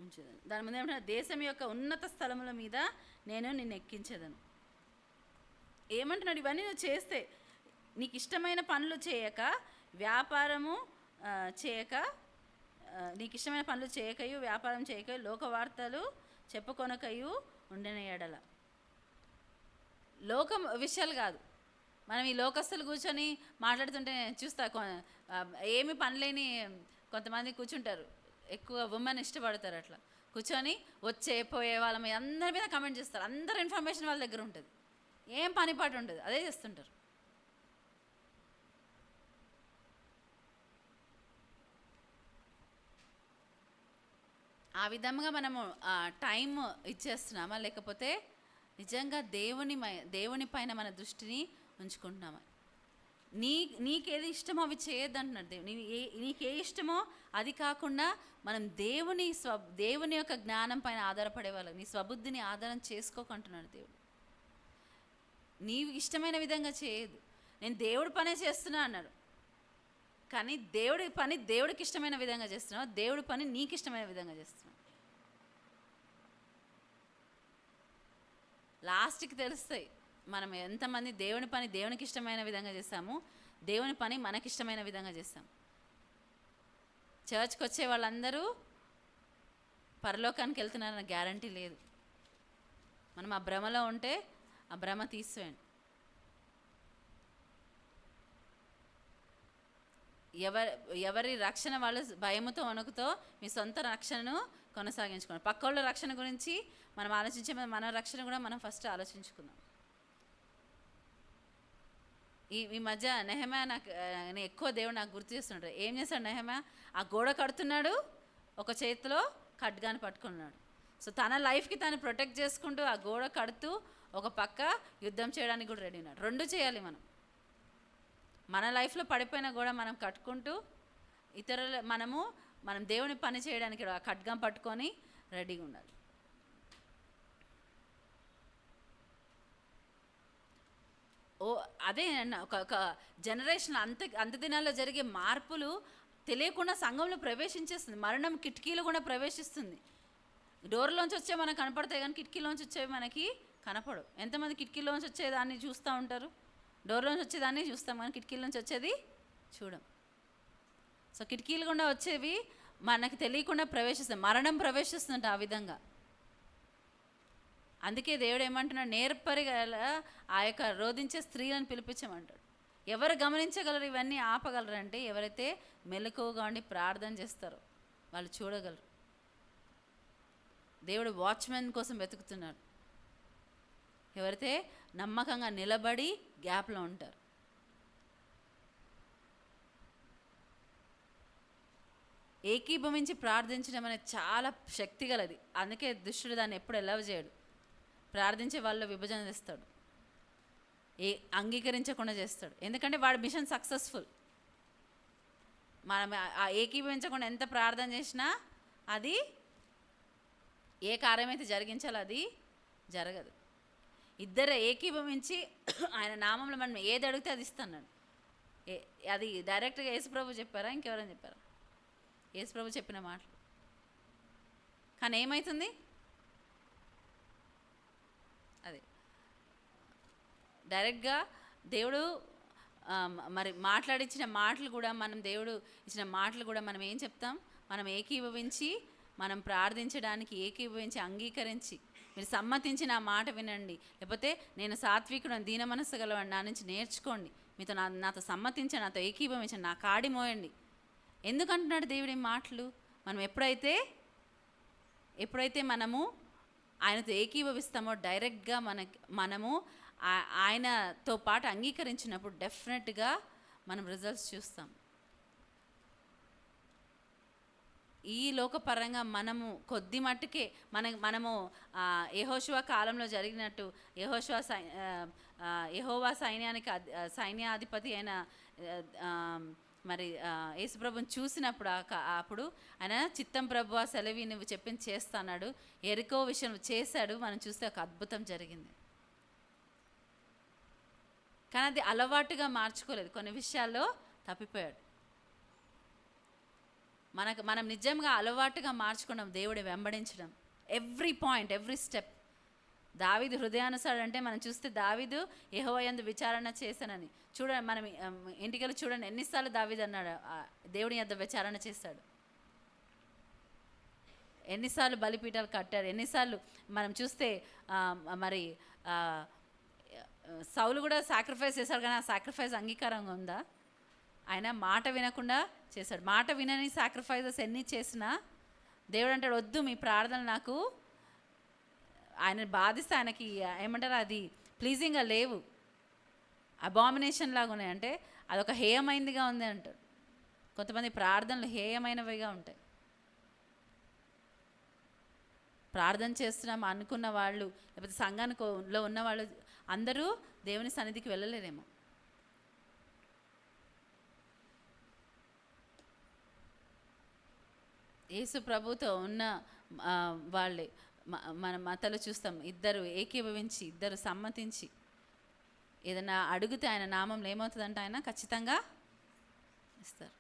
ఉంచెదను. దాని ముందు ఏమంటున్నా? దేశం యొక్క ఉన్నత స్థలముల మీద నేను నిన్ను ఎక్కించెదను. ఏమంటున్నాడు? ఇవన్నీ నువ్వు చేస్తే, నీకు ఇష్టమైన పనులు చేయక, వ్యాపారము చేయక, నీకు ఇష్టమైన పనులు చేయకయు, వ్యాపారం చేయకయు, లోకవార్తలు చెప్పుకొనకయు ఉండిన ఎడల. లోకం విషయాలు కాదు. మనం ఈ లోకస్తులు కూర్చొని మాట్లాడుతుంటే చూస్తా, ఏమి పనిలేని కొంతమంది కూర్చుంటారు. ఎక్కువ ఉమెన్ ఇష్టపడతారు. అట్లా కూర్చొని వచ్చే పోయే వాళ్ళ మీద అందరి మీద కమెంట్ చేస్తారు. అందరు ఇన్ఫర్మేషన్ వాళ్ళ దగ్గర ఉంటుంది, ఏం పని పాటు ఉంటుంది, అదే చేస్తుంటారు. ఆ విధంగా మనము టైం ఇచ్చేస్తున్నామా, లేకపోతే నిజంగా దేవుని పైన మన దృష్టిని ఉంచుకుంటున్నామా? నీకేది ఇష్టమో అవి చేయొద్దు అంటున్నాడు దేవుడు. నీకే ఇష్టమో అది కాకుండా మనం దేవుని యొక్క జ్ఞానం పైన ఆధారపడే వాళ్ళం. నీ స్వబుద్ధిని ఆధారం చేసుకోకుంటున్నాడు దేవుడు. నీవు ఇష్టమైన విధంగా చేయదు. నేను దేవుడి పనే చేస్తున్నా అన్నాడు, కానీ దేవుడి పని దేవుడికి ఇష్టమైన విధంగా చేస్తున్నావు, దేవుడి పని నీకు ఇష్టమైన విధంగా చేస్తున్నావు. లాస్ట్కి తెలుస్తాయి మనం ఎంతమంది దేవుని పని దేవునికి ఇష్టమైన విధంగా చేస్తాము, దేవుని పని మనకిష్టమైన విధంగా చేస్తాం. చర్చ్కి వచ్చే వాళ్ళందరూ పరలోకానికి వెళ్తున్నారన్న గ్యారంటీ లేదు. మనం ఆ భ్రమలో ఉంటే ఆ భ్రమ తీసేయండి. ఎవరి రక్షణ వాళ్ళు భయముతో వణుకుతో మీ సొంత రక్షణను కొనసాగించుకోండి. పక్కోళ్ళ రక్షణ గురించి మనం ఆలోచించే మన రక్షణ కూడా మనం ఫస్ట్ ఆలోచించుకుందాం. ఈ మధ్య నెహెమ్యా నేను ఎక్కువ దేవుడు నాకు గుర్తు చేస్తున్నాడు. ఏం చేస్తాడు నెహెమ్యా? ఆ గోడ కడుతున్నాడు, ఒక చేతిలో ఖడ్గాని పట్టుకున్నాడు. సో తన లైఫ్కి తను ప్రొటెక్ట్ చేసుకుంటూ ఆ గోడ కడుతూ ఒక పక్క యుద్ధం చేయడానికి కూడా రెడీ ఉన్నాడు. రెండు చేయాలి మనం. మన లైఫ్లో పడిపోయిన గోడ మనం కట్టుకుంటూ మనం దేవుని పని చేయడానికి ఆ ఖడ్గం పట్టుకొని రెడీగా ఉండాలి. అదే ఒక జనరేషన్ అంత దినాల్లో జరిగే మార్పులు తెలియకుండా సంఘంలో ప్రవేశించేస్తుంది. మరణం కిటికీలు కూడా ప్రవేశిస్తుంది. డోర్లోంచి వచ్చే మనకు కనపడతాయి, కానీ కిటికీలోంచి వచ్చేవి మనకి కనపడవు. ఎంతమంది కిటికీలోంచి వచ్చేదాన్ని చూస్తూ ఉంటారు? డోర్లోంచి వచ్చేదాన్ని చూస్తాం, కానీ కిటికీలోంచి వచ్చేది చూడం. సో కిటికీలు గుండా వచ్చేవి మనకి తెలియకుండా ప్రవేశిస్తాయి. మరణం ప్రవేశిస్తుందంట ఆ విధంగా. అందుకే దేవుడు ఏమంటున్నాడు? నేర్పరిగల ఆ యొక్క రోధించే స్త్రీలను పిలిపించమంటాడు. ఎవరు గమనించగలరు ఇవన్నీ ఆపగలరు అంటే ఎవరైతే మెలకువగా ఉండి ప్రార్థన చేస్తారో వాళ్ళు చూడగలరు. దేవుడు వాచ్మెన్ కోసం వెతుకుతున్నాడు. ఎవరైతే నమ్మకంగా నిలబడి గ్యాప్లో ఉంటారు. ఏకీభవించి ప్రార్థించడం అనేది చాలా శక్తి గలది. అందుకే దుష్టుడు దాన్ని ఎప్పుడు ఎలవ్ చేయడు. ప్రార్థించే వాళ్ళు విభజన చేస్తాడు, అంగీకరించకుండా చేస్తాడు. ఎందుకంటే వాడి మిషన్ సక్సెస్ఫుల్. మనం ఆ ఏకీభవించకుండా ఎంత ప్రార్థన చేసినా అది ఏ కార్యమైతే జరిగించాలో అది జరగదు. ఇద్దరు ఏకీభవించి ఆయన నామంలో మనం ఏది అడిగితే అది ఇస్తున్నాడు. అది డైరెక్ట్గా యేసుప్రభు చెప్పారా, ఇంకెవరైనా చెప్పారా? యేసుప్రభు చెప్పిన మాటలు. కానీ ఏమవుతుంది? అదే డైరెక్ట్గా దేవుడు మరి మాట్లాడించిన మాటలు కూడా దేవుడు ఇచ్చిన మాటలు కూడా మనం ఏం చెప్తాం? మనం ఏకీభవించి మనం ప్రార్థించడానికి ఏకీభవించి అంగీకరించి మీరు సమ్మతించి నా మాట వినండి, లేకపోతే నేను సాత్వికుడు దీన మనస్సు గలవాడిని, నా నుంచి నేర్చుకోండి, మీతో నాతో సమ్మతించండి, నాతో ఏకీభవించండి, నా కాడి మోయండి. ఎందుకంటున్నాడు దేవుడు ఈ మాటలు? మనం ఎప్పుడైతే మనము ఆయనతో ఏకీభవిస్తామో డైరెక్ట్గా మనము ఆయనతో పాటు అంగీకరించినప్పుడు డెఫినెట్గా మనం రిజల్ట్స్ చూస్తాం. ఈ లోకపరంగా మనము కొద్ది మట్టుకే మనము యెహోషువ కాలంలో జరిగినట్టు యెహోవా సైన్యాధిపతి అయిన మరి యేసుప్రభుని చూసినప్పుడు అప్పుడు ఆయన చిత్తం ప్రభువా సెలవి నువ్వు చెప్పింది చేస్తాడు, ఎరికో విషయం చేశాడు. మనం చూస్తే ఒక అద్భుతం జరిగింది. కానీ అది అలవాటుగా మార్చుకోలేదు, కొన్ని విషయాల్లో తప్పిపోయాడు. మనం నిజంగా అలవాటుగా మార్చుకున్నాం దేవుడి వెంబడించడం. Every point, every step. దావీదు హృదయానుసారుడు అంటే మనం చూస్తే దావీదు యెహోవా యందు విచారణ చేశానని చూడండి. మనం ఇంటికెళ్ళి చూడండి ఎన్నిసార్లు దావీదు అన్నాడు దేవుని యందు విచారణ చేశాడు, ఎన్నిసార్లు బలిపీఠాలు కట్టాడు, ఎన్నిసార్లు మనం చూస్తే మరి సౌలు కూడా సాక్రిఫైస్ చేశాడు, కానీ ఆ సాక్రిఫైస్ అంగీకారంగా ఉందా? ఆయన మాట వినకుండా చేశాడు. మాట వినని సాక్రిఫైజెస్ ఎన్ని చేసినా దేవుడు అంటాడు వద్దు, మీ ప్రార్థన నాకు ఆయన బాధిస్తే ఆయనకి ఏమంటారు అది ప్లీజింగ్గా లేవు, అబామినేషన్ లాగా ఉన్నాయి, అంటే అదొక హేయమైనదిగా ఉంది అంటాడు. కొంతమంది ప్రార్థనలు హేయమైనవిగా ఉంటాయి. ప్రార్థన చేస్తున్నాం అనుకున్న వాళ్ళు, లేకపోతే సంఘానిలో ఉన్న వాళ్ళు అందరూ దేవుని సన్నిధికి వెళ్ళలేరేమో. యేసు ప్రభుతో ఉన్న వాళ్ళే మన మతలు చూస్తాం, ఇద్దరు ఏకీభవించి, ఇద్దరు సమ్మతించి ఏదైనా అడిగితే ఆయన నామంలో ఏమవుతుందంటే ఆయన ఖచ్చితంగా ఇస్తారు.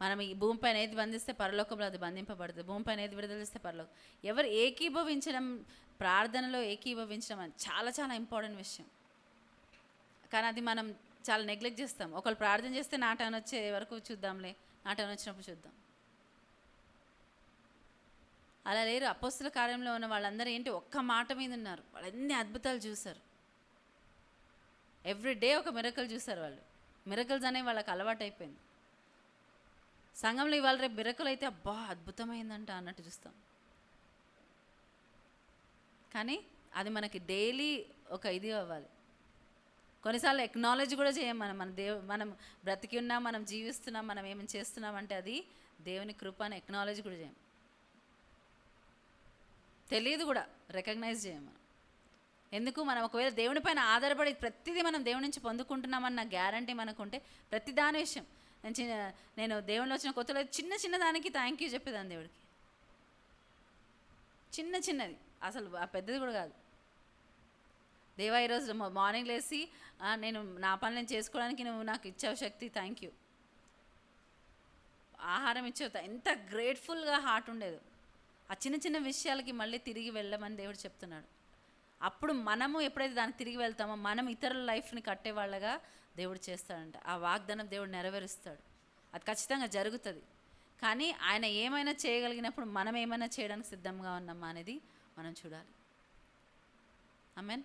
మనం ఈ భూమిపైన ఏది బంధిస్తే పరలోకంలో అది బంధింపబడుతుంది, భూమిపైన ఏది విడుదలిస్తే పరలోకం. ఎవరు ఏకీభవించడం, ప్రార్థనలో ఏకీభవించడం అని చాలా చాలా ఇంపార్టెంట్ విషయం. కానీ అది మనం చాలా నెగ్లెక్ట్ చేస్తాం. ఒకళ్ళు ప్రార్థన చేస్తే నా టర్న్ వచ్చే వరకు చూద్దాంలే, నా టర్న్ వచ్చినప్పుడు చూద్దాం. అలా లేరు. అపోస్తుల కార్యంలో ఉన్న వాళ్ళందరూ ఏంటి, ఒక్క మాట మీద ఉన్నారు. వాళ్ళు ఎన్ని అద్భుతాలు చూశారు. ఎవ్రీ డే ఒక మిరకల్ చూశారు వాళ్ళు. మిరకల్స్ అనేవి వాళ్ళకి అలవాటు అయిపోయింది. సంఘంలో ఇవాళ రేపు మిరకల్ అయితే అబ్బా అద్భుతమైందంట అన్నట్టు చూస్తాం. కానీ అది మనకి డైలీ ఒక ఇది అవ్వాలి. కొన్నిసార్లు ఎక్నాలజీ కూడా చేయం మనం బ్రతికి ఉన్నాం, మనం జీవిస్తున్నాం, మనం ఏమైనా చేస్తున్నాం అంటే అది దేవుని కృప అని ఎక్నాలజీ కూడా చేయం. తెలియదు కూడా, రికగ్నైజ్ చేయం మనం. ఎందుకు? మనం ఒకవేళ దేవుని పైన ఆధారపడి ప్రతిదీ మనం దేవుని నుంచి పొందుకుంటున్నామన్న గ్యారంటీ మనకుంటే ప్రతి దాని విషయం నేను దేవునిలో వచ్చిన కొత్తలో చిన్న దానికి థ్యాంక్ యూ చెప్పేదాన్ని దేవుడికి. చిన్నది, అసలు ఆ పెద్దది కూడా కాదు. దేవా ఈరోజు మార్నింగ్ లేసి నేను నా పని నేను చేసుకోవడానికి నువ్వు నాకు ఇచ్చావు శక్తి, థ్యాంక్ యూ. ఆహారం ఇచ్చావు, ఎంత గ్రేట్ఫుల్గా హార్ట్ ఉండేది. ఆ చిన్న విషయాలకి మళ్ళీ తిరిగి వెళ్ళమని దేవుడు చెప్తున్నాడు. అప్పుడు మనము ఎప్పుడైతే దానికి తిరిగి వెళ్తామో మనం ఇతరుల లైఫ్ని కట్టేవాళ్ళగా దేవుడు చేస్తాడంట. ఆ వాగ్దానం దేవుడు నెరవేరుస్తాడు. అది ఖచ్చితంగా జరుగుతుంది. కానీ ఆయన ఏమైనా చేయగలిగినప్పుడు మనం ఏమైనా చేయడానికి సిద్ధంగా ఉన్నామా అనేది మనం చూడాలి. ఆమేన్.